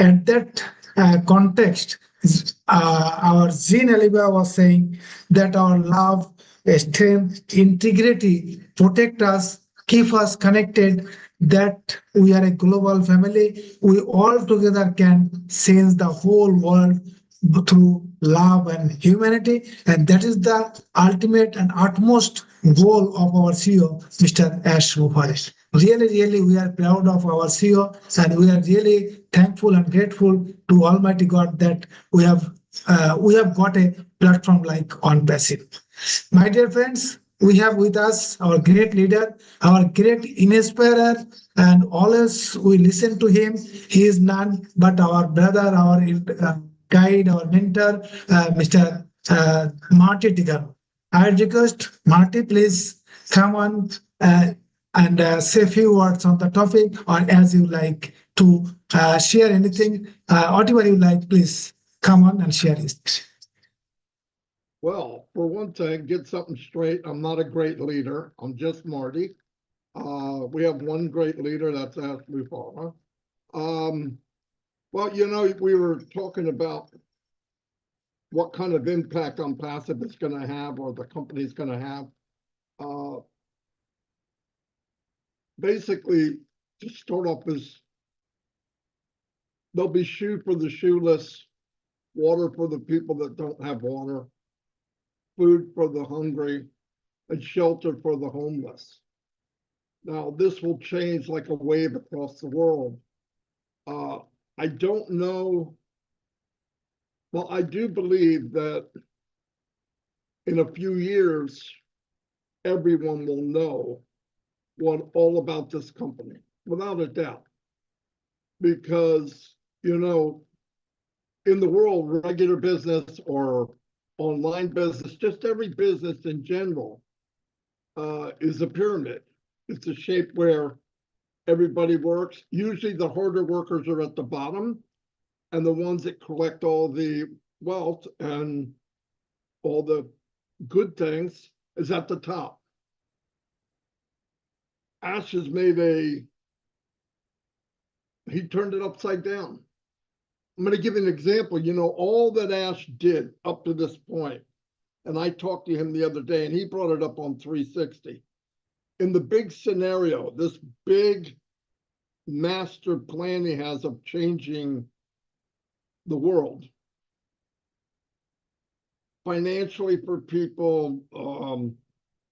at that context, our Jean Aliba was saying that our love, strength, integrity protect us, keep us connected, that we are a global family. We all together can change the whole world through love and humanity. And that is the ultimate and utmost goal of our CEO, Mr. Ash Mufari. Really, really, we are proud of our CEO, and we are really thankful and grateful to Almighty God that we have got a platform like ONPASSIVE. My dear friends, we have with us our great leader, our great inspirer, and always we listen to him. He is none but our brother, our guide, our mentor, Mr. Marty. I request Marty, please come on and say a few words on the topic, or as you like to share anything, whatever you like, please come on and share it. Well, for one thing, get something straight. I'm not a great leader. I'm just Marty. We have one great leader, that's Ashley Farmer. Well, you know, we were talking about what kind of impact ONPASSIVE is going to have, or the company's going to have. Basically, to start off, is there'll be shoe for the shoeless, water for the people that don't have water, food for the hungry, and shelter for the homeless. Now, this will change like a wave across the world. I don't know. Well, I do believe that in a few years, everyone will know all about this company, without a doubt. Because, you know, in the world, regular business or online business, just every business in general, is a pyramid. It's a shape where everybody works. Usually the harder workers are at the bottom, and the ones that collect all the wealth and all the good things is at the top. Ash has made he turned it upside down. I'm going to give you an example. You know, all that Ash did up to this point And I talked to him the other day and he brought it up on 360. In the big scenario, this big master plan he has of changing the world financially for people,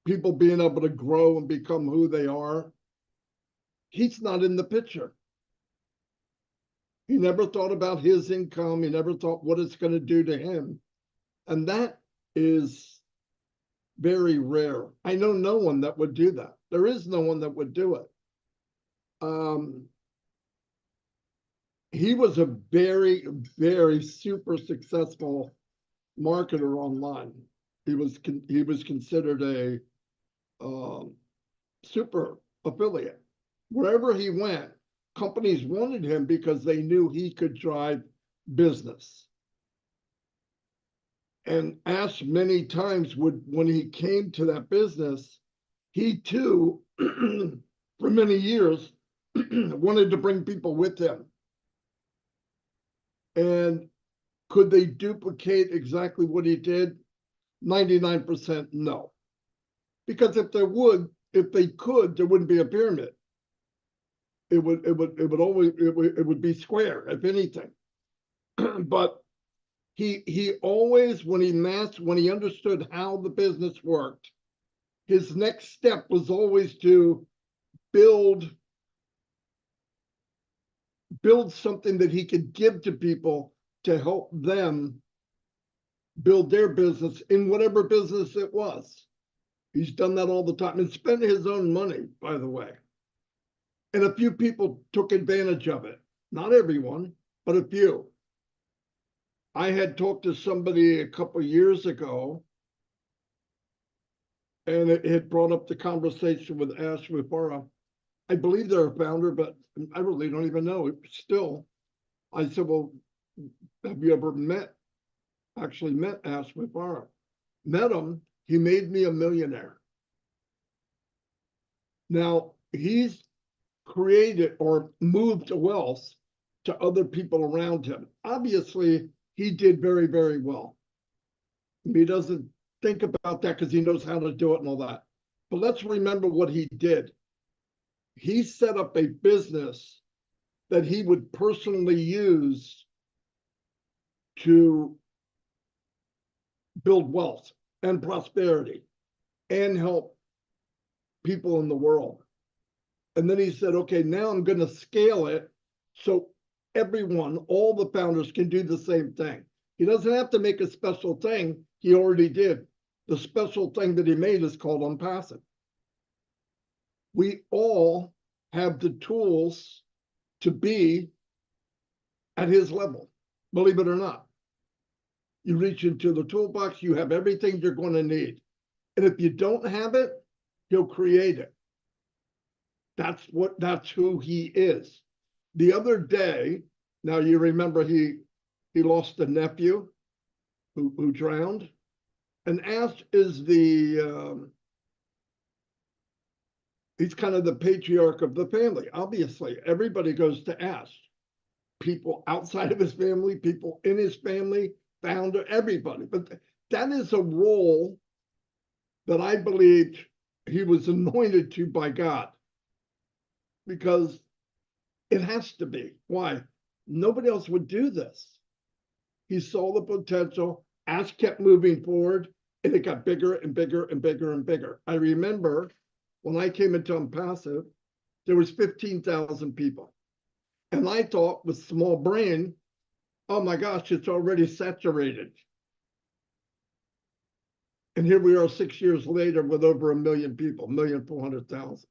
people being able to grow and become who they are, he's not in the picture. He never thought about his income. He never thought what it's going to do to him. And that is very rare. I know no one that would do that. There is no one that would do it. He was a very, very super successful marketer online. He was considered a super affiliate. Wherever he went, companies wanted him because they knew he could drive business. And asked many times when he came to that business, he too, for many years, wanted to bring people with him. And could they duplicate exactly what he did? 99% no. Because if they could, there wouldn't be a pyramid. It would be square, if anything. But he always, when he understood how the business worked, his next step was always to build something that he could give to people to help them build their business in whatever business it was. He's done that all the time and spent his own money, by the way. And a few people took advantage of it. Not everyone, but a few. I had talked to somebody a couple of years ago, and it had brought up the conversation with Ash Vipara. I believe they're a founder, but I really don't even know. Still, I said, well, have you ever actually met Ash Vipara? Met him, he made me a millionaire. Now, he's created or moved wealth to other people around him. Obviously, he did very, very well. He doesn't think about that because he knows how to do it and all that. But let's remember what he did. He set up a business that he would personally use to build wealth and prosperity and help people in the world. And then he said, okay, now I'm going to scale it so everyone, all the founders can do the same thing. He doesn't have to make a special thing. He already did. The special thing that he made is called Onpassive. We all have the tools to be at his level, believe it or not. You reach into the toolbox, you have everything you're going to need. And if you don't have it, he'll create it. That's who he is. The other day, now you remember he lost a nephew who drowned. And Ash is he's kind of the patriarch of the family. Obviously, everybody goes to Ash. People outside of his family, people in his family, founder, everybody. But that is a role that I believed he was anointed to by God. Because it has to be. Why? Nobody else would do this. He saw the potential. Ash kept moving forward, and it got bigger and bigger and bigger and bigger. I remember when I came into Onpassive, there was 15,000 people. And I thought with small brain, oh my gosh, it's already saturated. And here we are 6 years later with over 1 million people, 1,400,000.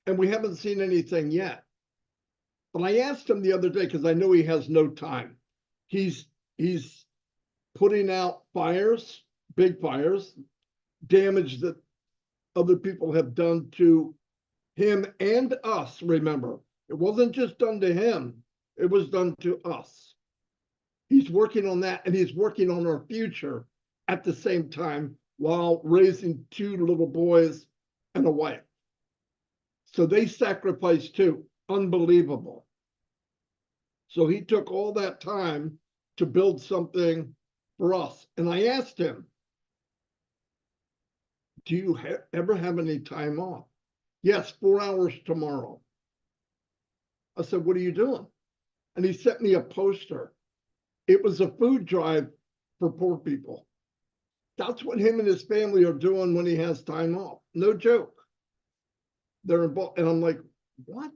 And we haven't seen anything yet. But I asked him the other day, because I know he has no time. He's putting out fires, big fires, damage that other people have done to him and us, remember. It wasn't just done to him, it was done to us. He's working on that, and he's working on our future at the same time while raising 2 little boys and a wife. So they sacrificed too. Unbelievable. So he took all that time to build something for us. And I asked him, do you ever have any time off? Yes, 4 hours tomorrow. I said, what are you doing? And he sent me a poster. It was a food drive for poor people. That's what him and his family are doing when he has time off. No joke. They're involved. And I'm like, what?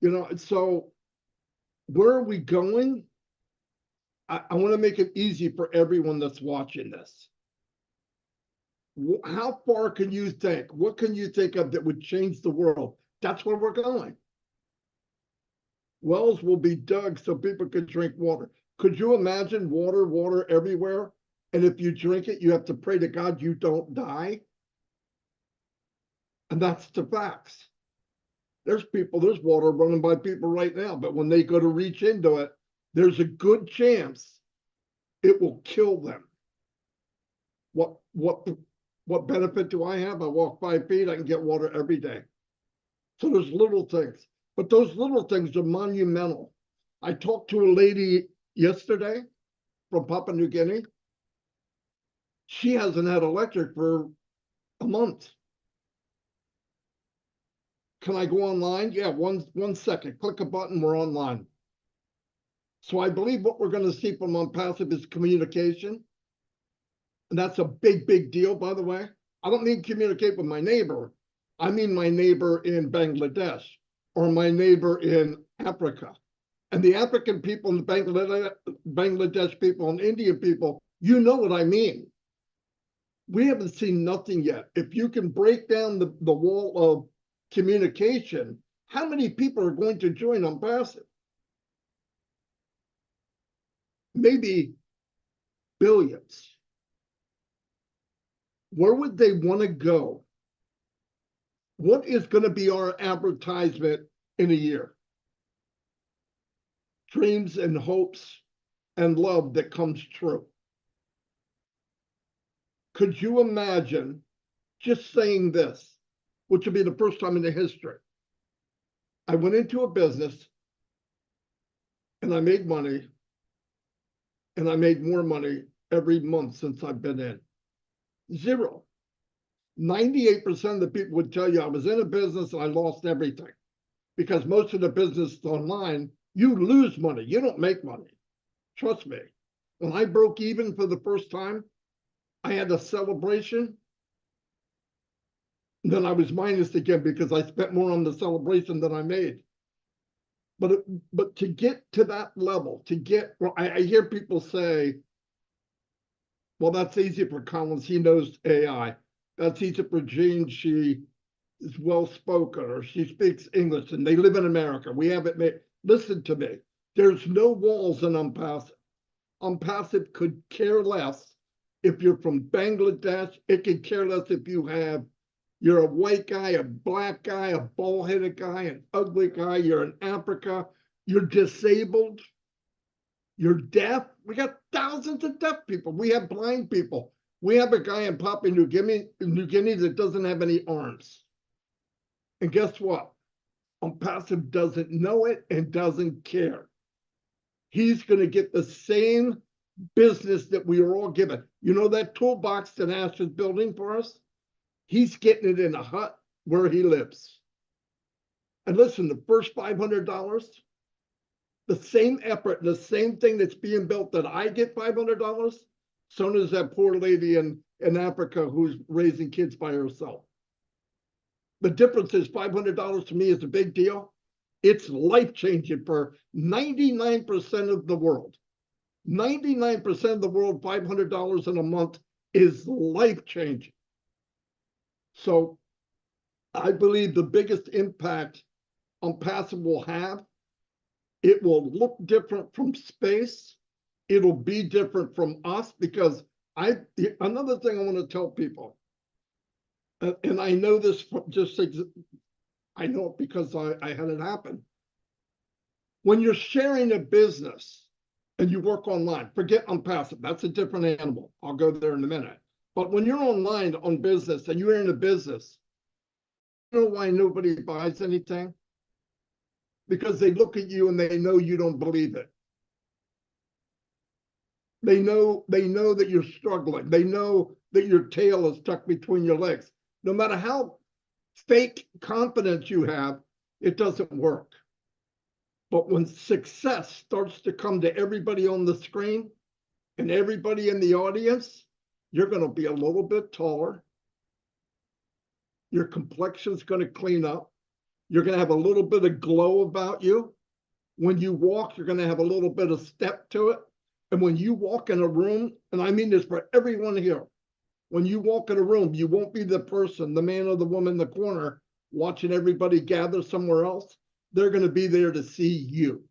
You know, so where are we going? I want to make it easy for everyone that's watching this. How far can you think? What can you think of that would change the world? That's where we're going. Wells will be dug so people could drink water. Could you imagine water everywhere? And if you drink it, you have to pray to God you don't die. And that's the facts. There's water running by people right now, but when they go to reach into it, there's a good chance it will kill them. What benefit do I have? I walk 5 feet, I can get water every day. So there's little things, but those little things are monumental. I talked to a lady yesterday from Papua New Guinea. She hasn't had electric for a month. Can I go online? Yeah, one second, click a button, we're online. So I believe what we're going to see from ONPASSIVE is communication. And that's a big, big deal, by the way. I don't mean communicate with my neighbor. I mean my neighbor in Bangladesh or my neighbor in Africa. And the African people and the Bangladesh people and Indian people, you know what I mean. We haven't seen nothing yet. If you can break down the wall of communication, how many people are going to join ONPASSIVE? Maybe billions. Where would they want to go? What is going to be our advertisement in a year? Dreams and hopes and love that comes true. Could you imagine just saying this, which would be the first time in the history? I went into a business and I made money, and I made more money every month since I've been in. Zero. 98% of the people would tell you I was in a business and I lost everything, because most of the business online, you lose money. You don't make money. Trust me. When I broke even for the first time, I had a celebration. Then I was minus again because I spent more on the celebration than I made. But to get to that level, well, I hear people say, well, that's easy for Collins. He knows AI. That's easy for Jean. She is well-spoken, or she speaks English, and they live in America. We have it made. Listen to me. There's no walls in ONPASSIVE. ONPASSIVE could care less if you're from Bangladesh. It could care less if you're a white guy, a black guy, a bald-headed guy, an ugly guy. You're in Africa. You're disabled. You're deaf. We got thousands of deaf people. We have blind people. We have a guy in Papua New Guinea that doesn't have any arms. And guess what? ONPASSIVE doesn't know it and doesn't care. He's going to get the same business that we are all given. You know that toolbox that Ash is building for us? He's getting it in a hut where he lives. And listen, the first $500, the same effort, the same thing that's being built that I get $500, so does that poor lady in Africa who's raising kids by herself. The difference is $500 to me is a big deal. It's life-changing for 99% of the world. 99% of the world, $500 in a month is life-changing. So I believe the biggest impact ONPASSIVE will have, it will look different from space. It'll be different from us, because another thing I want to tell people, and I know this from I know it because I had it happen. When you're sharing a business and you work online, forget ONPASSIVE, that's a different animal. I'll go there in a minute. But when you're online on business and you're in a business, you know why nobody buys anything? Because they look at you and they know you don't believe it. They know that you're struggling. They know that your tail is tucked between your legs. No matter how fake confidence you have, it doesn't work. But when success starts to come to everybody on the screen and everybody in the audience, you're going to be a little bit taller. Your complexion's going to clean up. You're going to have a little bit of glow about you. When you walk, you're going to have a little bit of step to it. And when you walk in a room, and I mean this for everyone here, when you walk in a room, you won't be the person, the man or the woman in the corner watching everybody gather somewhere else. They're going to be there to see you.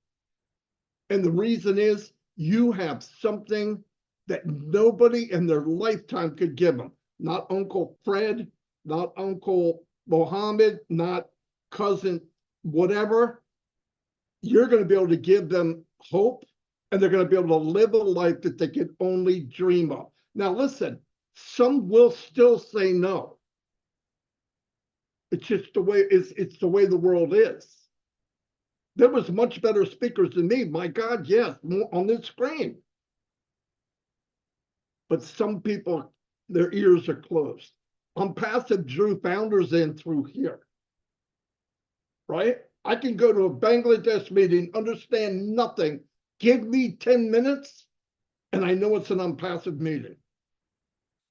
And the reason is you have something that nobody in their lifetime could give them. Not Uncle Fred, not Uncle Mohammed, not cousin whatever. You're going to be able to give them hope, and they're going to be able to live a life that they can only dream of. Now, listen, some will still say no. It's just the way it's the way the world is. There was much better speakers than me. My God, yes, on this screen. But some people, their ears are closed. Onpassive drew founders in through here, right? I can go to a Bangladesh meeting, understand nothing, give me 10 minutes, and I know it's an Onpassive meeting.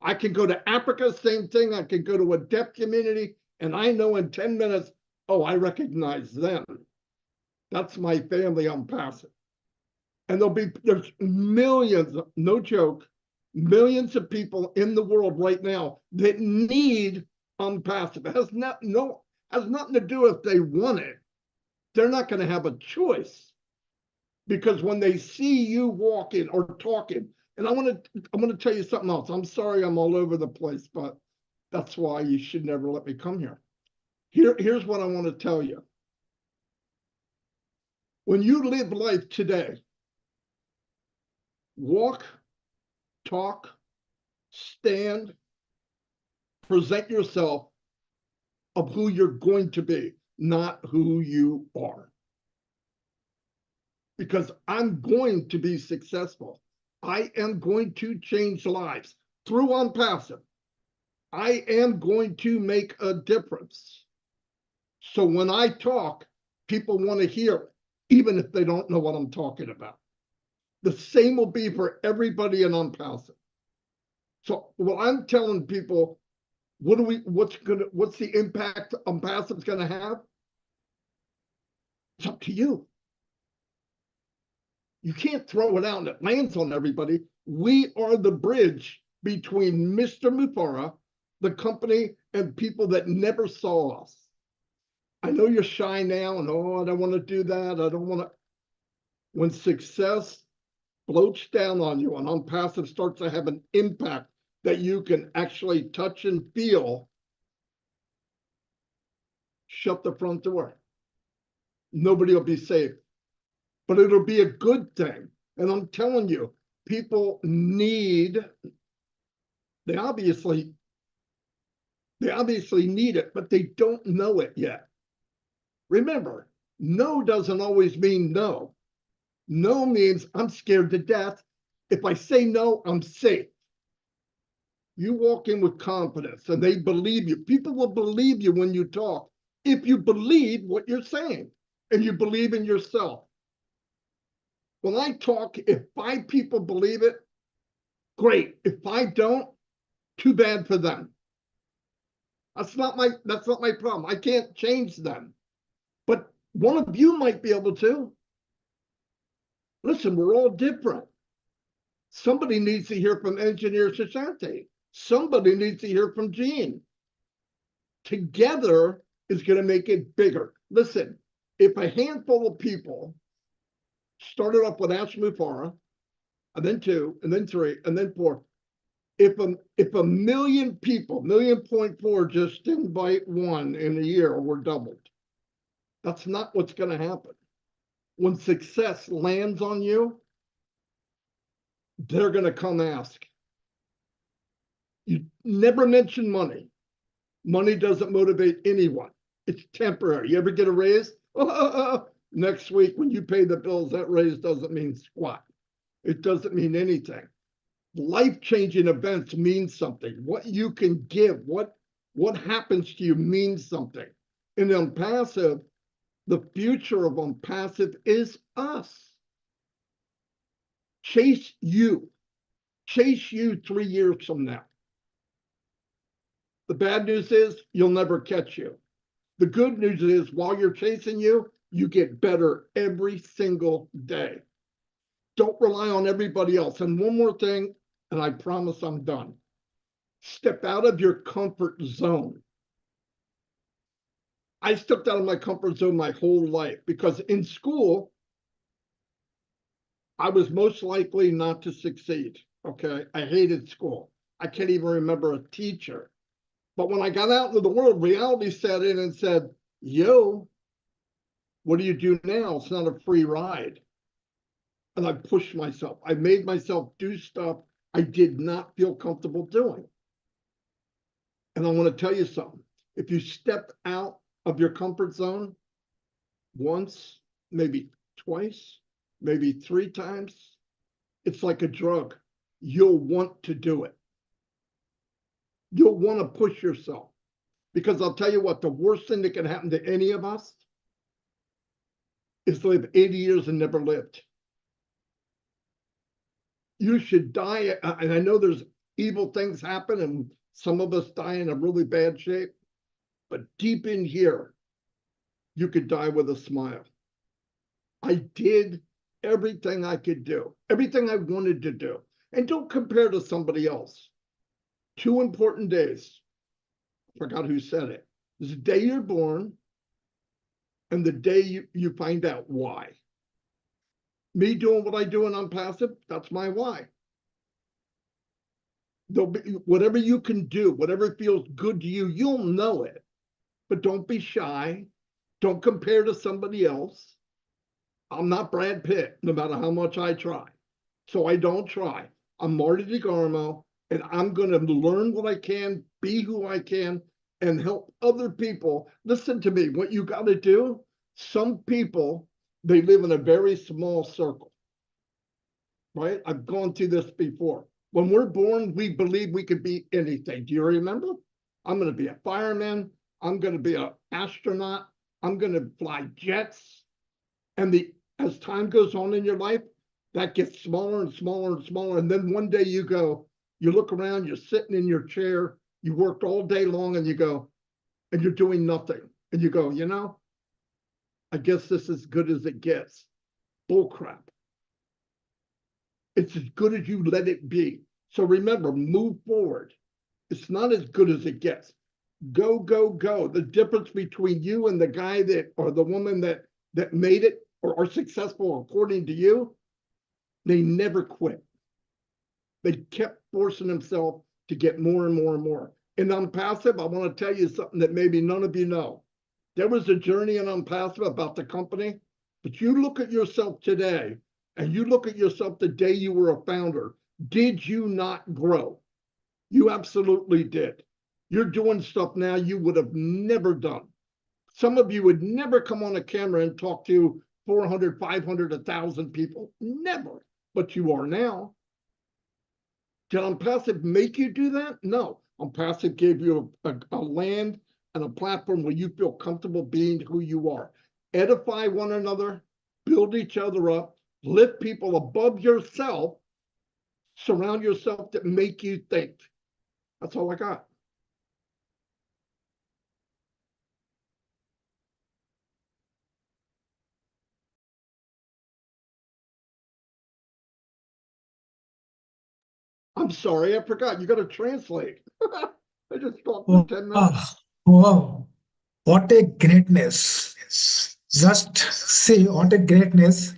I can go to Africa, same thing. I can go to a deaf community, and I know in 10 minutes, oh, I recognize them. That's my family Onpassive. And there's millions, no joke, millions of people in the world right now that need Onpassive. It has nothing to do if they want it. They're not going to have a choice, because when they see you walking or talking, and I'm going to tell you something else. I'm sorry I'm all over the place, but that's why you should never let me come here. Here's what I want to tell you. When you live life today, walk, talk, stand, present yourself of who you're going to be, not who you are. Because I'm going to be successful. I am going to change lives through Onpassive. I am going to make a difference. So when I talk, people want to hear it, even if they don't know what I'm talking about. The same will be for everybody in Onpassive. So what I'm telling people, what's the impact Onpassive's going to have? It's up to you. You can't throw it out and it lands on everybody. We are the bridge between Mr. Mufara, the company, and people that never saw us. I know you're shy now and, oh, I don't want to do that. I don't want to. When success floats down on you and Onpassive starts to have an impact that you can actually touch and feel, shut the front door. Nobody will be safe. But it'll be a good thing. And I'm telling you, people they obviously need it, but they don't know it yet. Remember, no doesn't always mean no. No means I'm scared to death. If I say no, I'm safe. You walk in with confidence and they believe you. People will believe you when you talk if you believe what you're saying and you believe in yourself. When I talk, if 5 people believe it, great. If 5 don't, too bad for them. That's not my problem. I can't change them. But one of you might be able to. Listen, we're all different. Somebody needs to hear from Engineer Shashante. Somebody needs to hear from Gene. Together is going to make it bigger. Listen, if a handful of people started off with Ash Mufara, and then 2, and then 3, and then 4. If a million people, 1.4 million just invite 1 in a year, we're doubled. That's not what's going to happen. When success lands on you, they're going to come ask. You never mention money. Money doesn't motivate anyone. It's temporary. You ever get a raise? Next week, when you pay the bills, that raise doesn't mean squat. it doesn't mean anything. Life-changing events mean something. What you can give, what happens to you means something. In ONPASSIVE, the future of ONPASSIVE is us. Chase you 3 years from now. The bad news is you'll never catch you. The good news is while you're chasing you, you get better every single day. Don't rely on everybody else. And one more thing, and I promise I'm done. Step out of your comfort zone. I stepped out of my comfort zone my whole life because in school, I was most likely not to succeed. Okay. I hated school. I can't even remember a teacher. But when I got out into the world, reality set in and said, yo, what do you do now? It's not a free ride. And I pushed myself. I made myself do stuff I did not feel comfortable doing. And I want to tell you something. If you step out of your comfort zone once, maybe twice, maybe 3 times, it's like a drug. You'll want to do it. You'll want to push yourself. Because I'll tell you what, the worst thing that can happen to any of us is to live 80 years and never lived. You should die, and I know there's evil things happen and some of us die in a really bad shape, but deep in here, you could die with a smile. I did everything I could do, everything I wanted to do. And don't compare to somebody else. 2 important days. I forgot who said it. It's the day you're born and the day you find out why. Me doing what I do in ONPASSIVE, that's my why. There'll be, whatever you can do, whatever feels good to you, you'll know it. But don't be shy. Don't compare to somebody else. I'm not Brad Pitt, no matter how much I try. So I don't try. I'm Marty DeGarmo, and I'm going to learn what I can, be who I can, and help other people. Listen to me, what you got to do, some people, they live in a very small circle, right? I've gone through this before. When we're born, we believe we could be anything. Do you remember? I'm going to be a fireman. I'm going to be an astronaut. I'm going to fly jets. And as time goes on in your life, that gets smaller and smaller and smaller. And then one day you look around, you're sitting in your chair, you worked all day long and you go, and you're doing nothing. And you go, you know, I guess this is as good as it gets. Bull crap. It's as good as you let it be. So remember, move forward. It's not as good as it gets. Go, go, go. The difference between you and the guy that, or the woman that made it or are successful according to you, they never quit. They kept forcing themselves to get more and more and more. In ONPASSIVE, I want to tell you something that maybe none of you know. There was a journey in ONPASSIVE about the company, but you look at yourself today and you look at yourself the day you were a founder. Did you not grow? You absolutely did. You're doing stuff now you would have never done. Some of you would never come on a camera and talk to 400, 500, 1,000 people. Never. But you are now. Did ONPASSIVE make you do that? No. ONPASSIVE gave you a land and a platform where you feel comfortable being who you are. Edify one another, build each other up, lift people above yourself, surround yourself that make you think. That's all I got. I'm sorry, I forgot. You got to translate. I just talked for 10 minutes. Wow, what a greatness. Just see what a greatness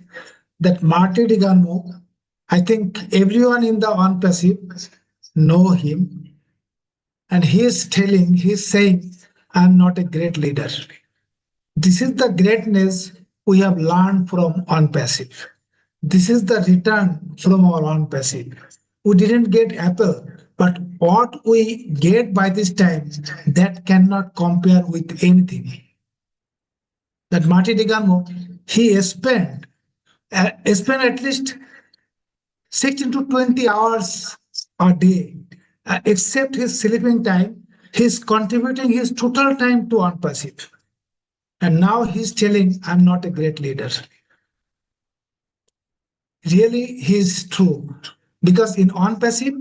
that Marty DeGarmo, I think everyone in the ONPASSIVE know him. And he's saying, I'm not a great leader. This is the greatness we have learned from ONPASSIVE. This is the return from our ONPASSIVE. We didn't get Apple, but what we get by this time, that cannot compare with anything. That Marty DeGarmo, he spent at least 16 to 20 hours a day, except his sleeping time, he's contributing his total time to ONPASSIVE. And now he's telling, I'm not a great leader. Really, he's true. Because in ONPASSIVE,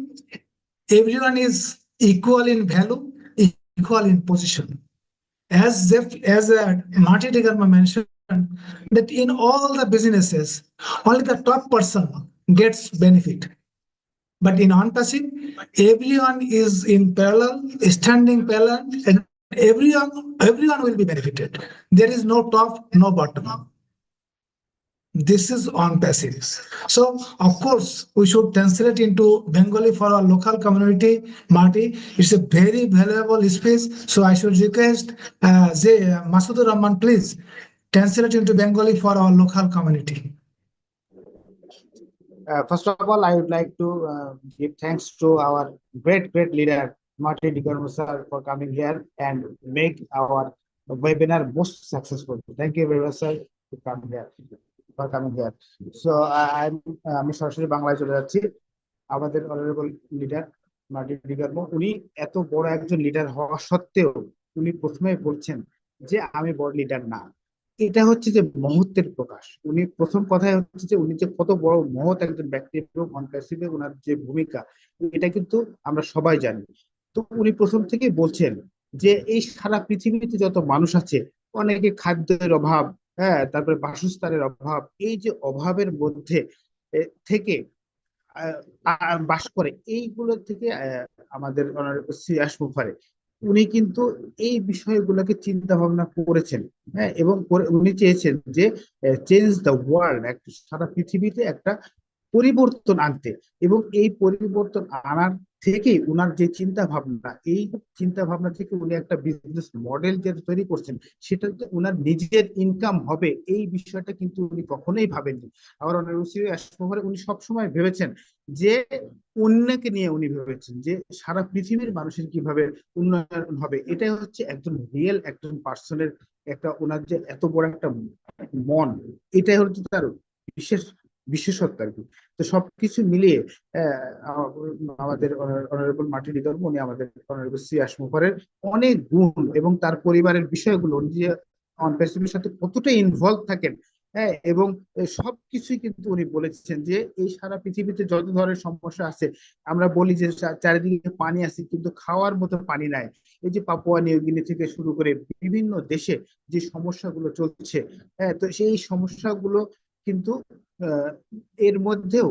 everyone is equal in value, equal in position. As Marty mentioned, that in all the businesses, only the top person gets benefit. But in ONPASSIVE, everyone is in parallel, standing parallel, and everyone will be benefited. There is no top, no bottom. This is ONPASSIVE. So, of course, we should translate into Bengali for our local community. Marty, it's a very valuable space. So, I should request Masudur Rahman, please translate into Bengali for our local community. First of all, I would like to give thanks to our great leader, Marty sir, for coming here and make our webinar most successful. Thank you very much, sir, to come here. For coming here. So আমি সরাসরি বাংলায় চলে যাচ্ছি। আমাদের honourable leader মার্টি ডিগারমো, উনি এত বড় একজন লিডার হওয়া সত্ত্বেও উনি প্রথমেই বলছেন যে আমি বড় লিডার না। এটা হচ্ছে যে মহত্বের প্রকাশ। উনি প্রথম কথাই হচ্ছে যে উনি যে কত বড় মহৎ একজন ব্যক্তি এবং অনপ্যাসিভে ওনার যে ভূমিকা, এটা কিন্তু আমরা সবাই জানি। তো উনি প্রথম থেকেই বলছেন যে এই সারা পৃথিবীতে যত মানুষ আছে, অনেকে খাদ্যের অভাব, হ্যাঁ, তারপরে বাসস্থানের অভাব, এই যে অভাবের মধ্যে থেকে বাস করে, এইগুলো থেকে আমাদের শ্রেয়াস মুখারে উনি কিন্তু এই বিষয়গুলোকে চিন্তা ভাবনা করেছেন, হ্যাঁ, এবং উনি চেয়েছেন যে চেঞ্জ দ্য ওয়ার্ল্ড, সারা পৃথিবীতে একটা পরিবর্তন আনতে। এবং এই পরিবর্তন আনার থেকে উনার যে চিন্তা ভাবনা, এই চিন্তা ভাবনা থেকে উনি একটা বিজনেস মডেল যে তৈরি করছেন, সেটাতে উনার নিজের ইনকাম হবে, এই বিষয়টা কিন্তু উনি কখনোই ভাবেননি। আবার উনি সবসময় ভেবেছেন যে অন্যকে নিয়ে উনি ভেবেছেন যে সারা পৃথিবীর মানুষের কিভাবে উন্নয়ন হবে। এটাই হচ্ছে একজন রিয়েল একজন পার্সনের একটা, ওনার যে এত বড় একটা মন, এটাই হচ্ছে তার বিশেষত্ব আর কি। তো সবকিছু মিলিয়ে আমাদের অনারেবল মার্টি ডিগারমো, উনি আমাদের অনারেবল শ্রেয়াস মুখার্জির অনেক গুণ এবং তার পরিবারের বিষয়গুলো, উনি যে অনপ্যাসিভের সাথে কতটা ইনভলভ থাকেন, হ্যাঁ, এবং সবকিছুই কিন্তু উনি বলেছেন যে এই সারা পৃথিবীতে যত ধরনের সমস্যা আছে, আমরা বলি যে চারিদিকে পানি আছে কিন্তু খাওয়ার মতো পানি নাই। এই যে পাপুয়া নিউ গিনি থেকে শুরু করে বিভিন্ন দেশে যে সমস্যাগুলো চলছে, হ্যাঁ, তো সেই সমস্যাগুলো কিন্তু এর মধ্যেও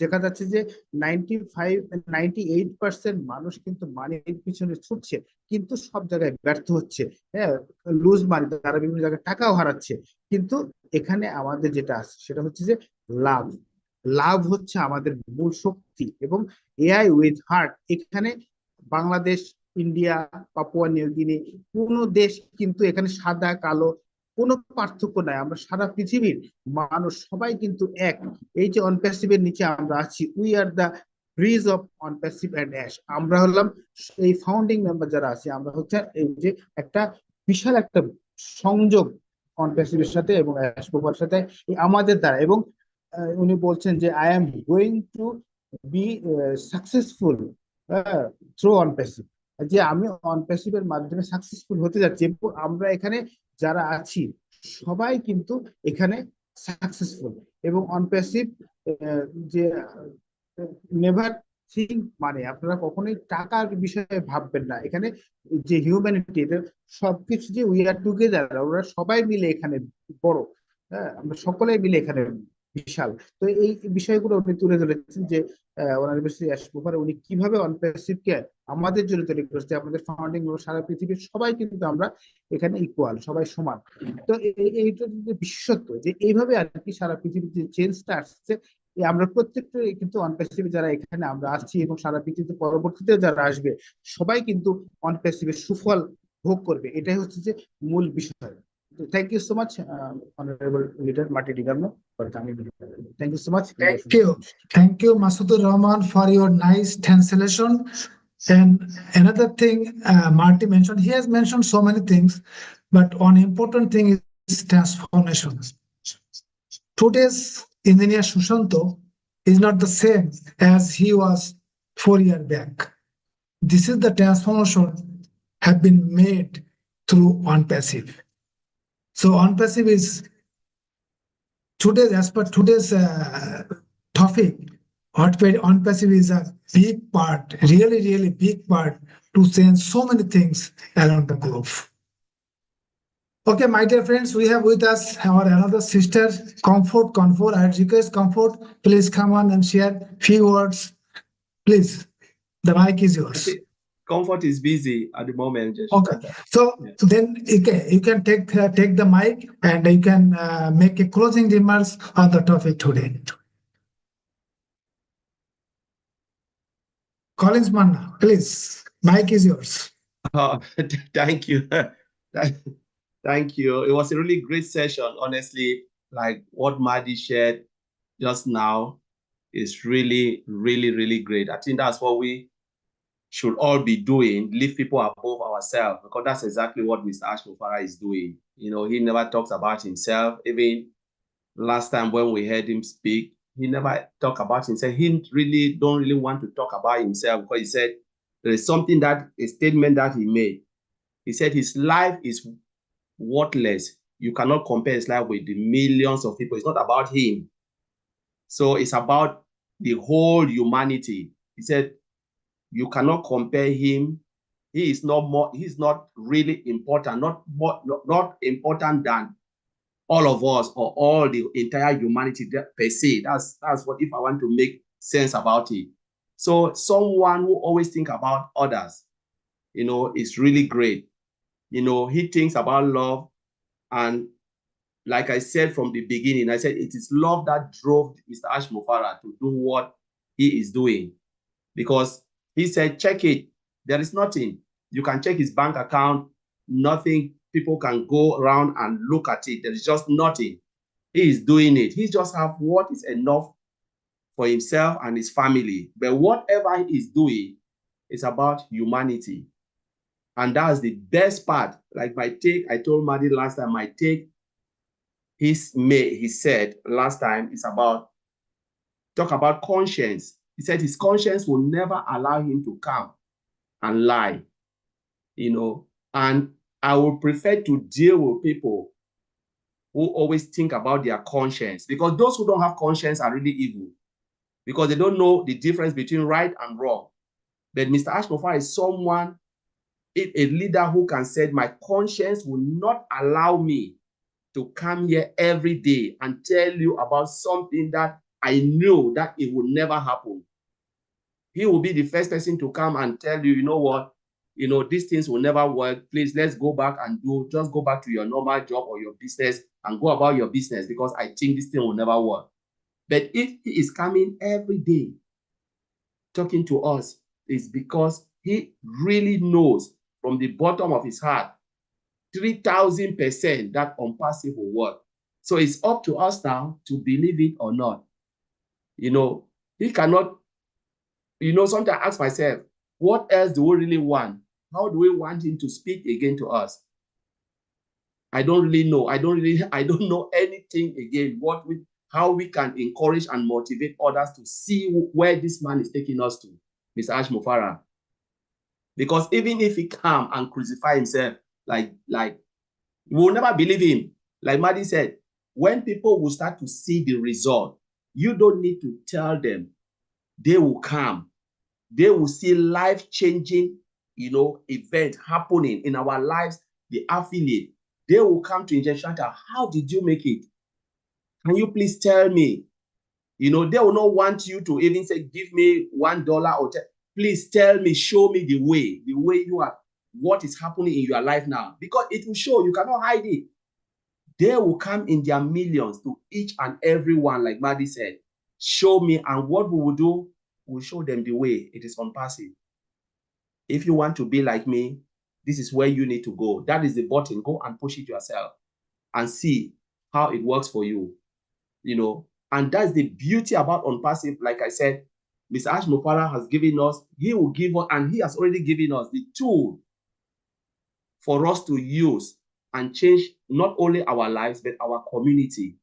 দেখা যাচ্ছে যে 98% মানুষ কিন্তু মানির পিছনে ছুটছে, কিন্তু সব জায়গায় ব্যর্থ হচ্ছে, হ্যাঁ, লুজ মানি, তারা বিভিন্ন জায়গায় টাকাও হারাচ্ছে। কিন্তু এখানে আমাদের যেটা আছে সেটা হচ্ছে যে লাভ হচ্ছে আমাদের মূল শক্তি। এবং এআই উইথ হার্ট, এখানে Bangladesh, India, Papua New Guinea, কোনো দেশ কিন্তু এখানে সাদা কালো কোনো পার্থক্য নাই। আমরা সারা পৃথিবীর মানুষ সবাই কিন্তু এক। এই যে অনপ্যাসিভের নিচে আমরা আছি, we are the bridge of Onpassive and ash. আমরা হলাম এই ফাউন্ডিং মেম্বার যারা আছি, আমরা হচ্ছে এই যে একটা বিশাল একটা সংযোগ অনপ্যাসিভের সাথে এবং অ্যাশ প্রভার সাথে আমাদের দ্বারা। এবং উনি বলছেন যে I am going to be successful through Onpassive, যে আমি অনপ্যাসিভের মাধ্যমে সাকসেসফুল হতে যাচ্ছি। এবং আমরা এখানে যারা আছি সবাই কিন্তু এখানে সাকসেসফুল। এবং অনপ্যাসিভ যে নেভার থিঙ্ক, মানে আপনারা কখনোই টাকার বিষয়ে ভাববেন না। এখানে যে হিউম্যানিটি, সবকিছু যে উই আর টুগেদার, ওরা সবাই মিলে এখানে বড়, হ্যাঁ, আমরা সকলেই মিলে এখানে বিশাল। তো এই বিষয়গুলো উনি তুলে ধরেছেন যে উনি কিভাবে অনপ্যাসিভকে আমাদের জন্য তৈরি করেছে, আমাদের ফাউন্ডিং সারা পৃথিবীর সবাই কিন্তু আমরা এখানে ইকুয়াল, সবাই সমান। তো এইটা বিশেষত্ব যে এইভাবে আর কি সারা পৃথিবীতে চেঞ্জটা আসছে। আমরা প্রত্যেকটা কিন্তু অনপ্যাসিভে যারা এখানে আমরা আসছি এবং সারা পৃথিবীতে পরবর্তীতে যারা আসবে, সবাই কিন্তু অনপ্যাসিভের সুফল ভোগ করবে। এটাই হচ্ছে যে মূল বিষয়। Thank you so much, Honorable Leader Marty Digarmo, for coming. Thank you so much. Thank you, Masudur Rahman, for your nice translation. And another thing Marty mentioned, he has mentioned so many things, but one important thing is transformation. Today's engineer Sushanto is not the same as he was 4 years back. This is the transformation have been made through ONPASSIVE. So ONPASSIVE is today's, as per today's topic, ONPASSIVE is a big part, really big part to change so many things around the globe. Okay, my dear friends, we have with us our another sister, Comfort. I request Comfort, please come on and share few words. Please, the mic is yours. Comfort is busy at the moment. Okay, so then you can take the mic and you can make a closing remarks on the topic today. Collins Manna, please, mic is yours. Thank you. Thank you. It was a really great session. Honestly, like what Marty shared just now is really great. I think that's what we should all be doing, lift people above ourselves, because that's exactly what Mr. Ashmofara is doing. You know, he never talks about himself. Even last time when we heard him speak, he never talked about himself. He don't really want to talk about himself, because he said there is something a statement that he made. He said his life is worthless. You cannot compare his life with the millions of people. It's not about him. So it's about the whole humanity. He said, you cannot compare him. He's not really important, not important than all of us or all the entire humanity per se. That's what, if I want to make sense about it. So someone who always think about others, you know, is really great. You know, he thinks about love. And like I said from the beginning, I said it is love that drove Mr. Ashmofara to do what he is doing. Because he said, check it. There is nothing. You can check his bank account. Nothing. People can go around and look at it. There is just nothing. He is doing it. He just have what is enough for himself and his family. But whatever he is doing is about humanity. And that's the best part. Like my take, I told Marty last time, my take, he said last time, is talk about conscience. He said his conscience will never allow him to come and lie, you know. And I would prefer to deal with people who always think about their conscience, because those who don't have conscience are really evil, because they don't know the difference between right and wrong. But Mr. Ashmofara is someone, a leader who can say, my conscience will not allow me to come here every day and tell you about something that I know that it will never happen. He will be the first person to come and tell you, you know what, you know, these things will never work. Please, let's go back and just go back to your normal job or your business and go about your business, because I think this thing will never work. But if he is coming every day talking to us, it's because he really knows from the bottom of his heart, 3,000% that ONPASSIVE will work. So it's up to us now to believe it or not. You know, he cannot, you know, sometimes I ask myself, what else do we really want? How do we want him to speak again to us? I don't really know. I don't know anything again, how we can encourage and motivate others to see where this man is taking us to, Mr. Ashmofara. Because even if he come and crucify himself, like we will never believe him. Like Marty said, when people will start to see the result, you don't need to tell them. They will come. They will see life-changing, you know, event happening in our lives, the affiliate. They will come to Injection Center. How did you make it? Can you please tell me? You know, they will not want you to even say, give me $1 or please tell me, show me the way you are, what is happening in your life now. Because it will show, you cannot hide it. They will come in their millions to each and every one, like Marty said, show me, and what we will do, we'll show them the way. It is ONPASSIVE. If you want to be like me, this is where you need to go. That is the button. Go and push it yourself and see how it works for you. You know, and that's the beauty about ONPASSIVE. Like I said, Mr. Ashmofara has given us, he will give us, and he has already given us the tool for us to use and change not only our lives, but our community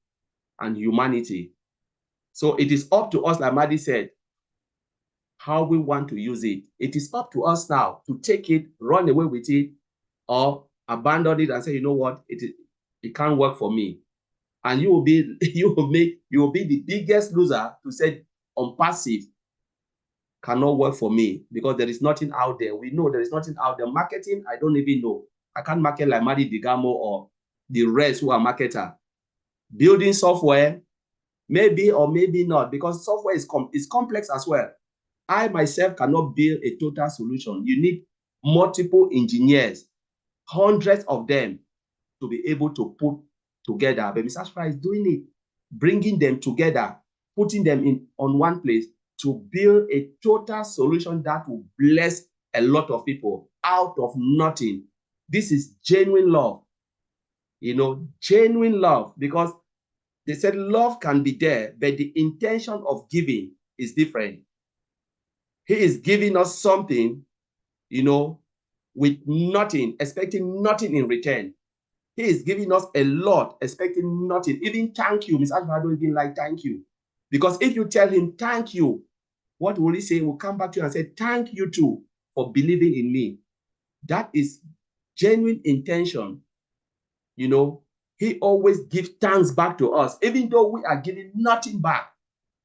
and humanity. So it is up to us, like Marty said, how we want to use it. It is up to us now to take it, run away with it, or abandon it and say, you know what, it can't work for me. And you will be the biggest loser to say Onpassive cannot work for me because there is nothing out there. We know there is nothing out there. Marketing, I don't even know. I can't market like Marty Digamo or the rest who are marketer. Building software, maybe or maybe not, because software is complex as well. I myself cannot build a total solution. You need multiple engineers, hundreds of them, to be able to put together. But Mr. Ashfra is doing it, bringing them together, putting them on one place to build a total solution that will bless a lot of people out of nothing. This is genuine love, genuine love, because they said love can be there, but the intention of giving is different. He is giving us something, with nothing, expecting nothing in return. He is giving us a lot, expecting nothing. Even thank you, Mr. Ashfra don't even like thank you. Because if you tell him thank you, what will he say? He will come back to you and say, thank you too for believing in me. That is genuine intention. He always gives thanks back to us, even though we are giving nothing back.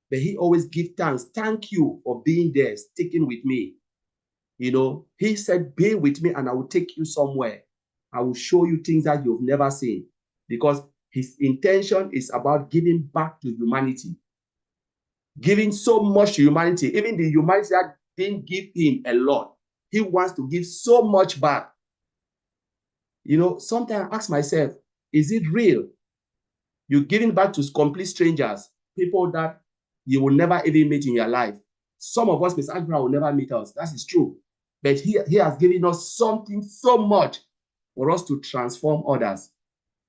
But he always gives thanks. Thank you for being there, sticking with me. He said, be with me and I will take you somewhere. I will show you things that you've never seen. Because his intention is about giving back to humanity. Giving so much to humanity, even the humanity that didn't give him a lot. He wants to give so much back. Sometimes I ask myself, is it real? You're giving back to complete strangers, people that you will never even meet in your life. Some of us, Mr. Ashfra, will never meet us. That is true. But he has given us something so much for us to transform others.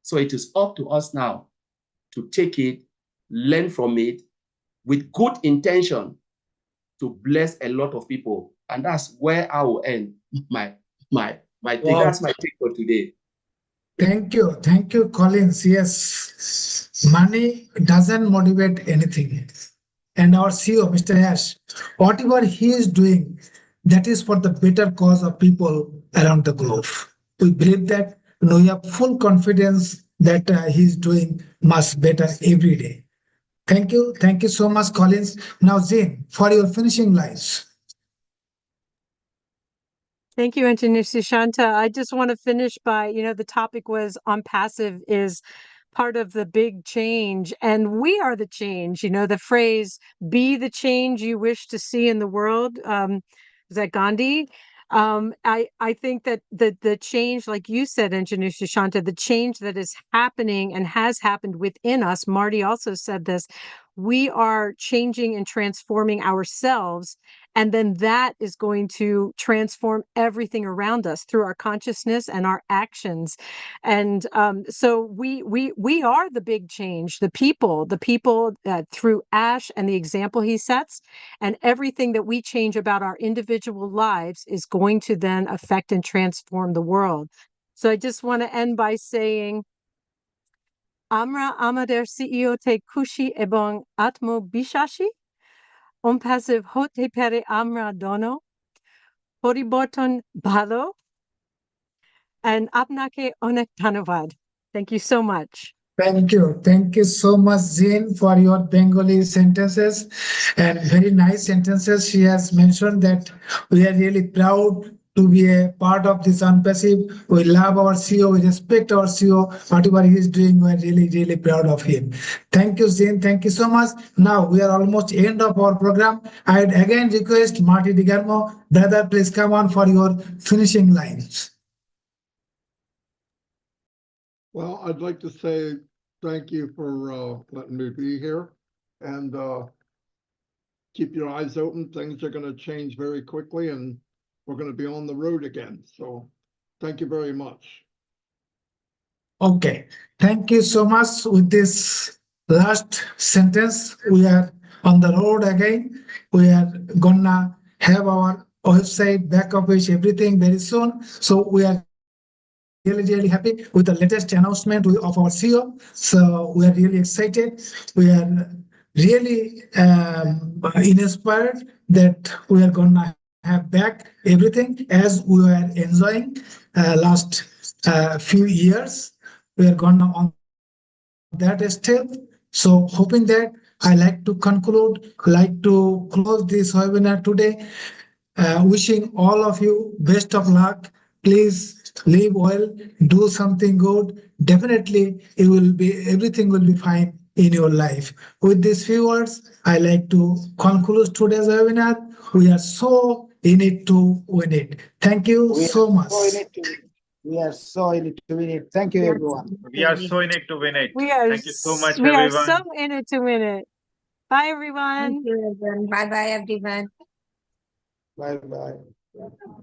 So it is up to us now to take it, learn from it, with good intention to bless a lot of people. And that's where I will end my take. Wow. That's my take for today. Thank you, Collins. Yes, money doesn't motivate anything. And our CEO, Mr. Ash, whatever he is doing, that is for the better cause of people around the globe. We believe that, we have full confidence that he's doing much better every day. Thank you so much, Collins. Now, Zane, for your finishing lines. Thank you, Engineer Sushanta. I just want to finish by, the topic was Onpassive is part of the big change, and we are the change. The phrase, be the change you wish to see in the world, is that Gandhi? I think that the change, like you said, Engineer Sushanta, the change that is happening and has happened within us, Marty also said this, we are changing and transforming ourselves. And then that is going to transform everything around us through our consciousness and our actions. And so we are the big change, the people through Ash and the example he sets, and everything that we change about our individual lives is going to then affect and transform the world. So I just want to end by saying, Amra amader CEO te kushi ebong atmo bishashi. Onpassive hote pere amra dono, poriborton balo, and apnake onek dhanyavad. Thank you so much. Thank you so much, Zane, for your Bengali sentences and very nice sentences. She has mentioned that we are really proud to be a part of this Onpassive. We love our CEO, we respect our CEO, whatever he is doing, we are really, really proud of him. Thank you, Zane. Thank you so much. Now we are almost end of our program. I'd again request Marty DeGarmo, brother, please come on for your finishing lines. Well, I'd like to say thank you for letting me be here, and keep your eyes open. Things are going to change very quickly, and we're going to be on the road again. So thank you very much. Okay, thank you so much. With this last sentence, we are on the road again. We are gonna have our website, back office, everything very soon. So we are really, really happy with the latest announcement of our CEO. So we are really excited. We are really inspired that we are gonna have back everything as we were enjoying last few years. We are gonna on that step. So hoping that I like to conclude, like to close this webinar today. Wishing all of you best of luck. Please live well, do something good. Definitely, it will be everything will be fine in your life. With these few words, I like to conclude today's webinar. We are so in it to win it. Thank you so much. We are so in it to win it. Thank you, everyone. We are so in it to win it. We are Thank you so much, we are so everyone. in it to win it. Bye, Thank everyone. you, everyone. Bye bye, everyone. Bye bye.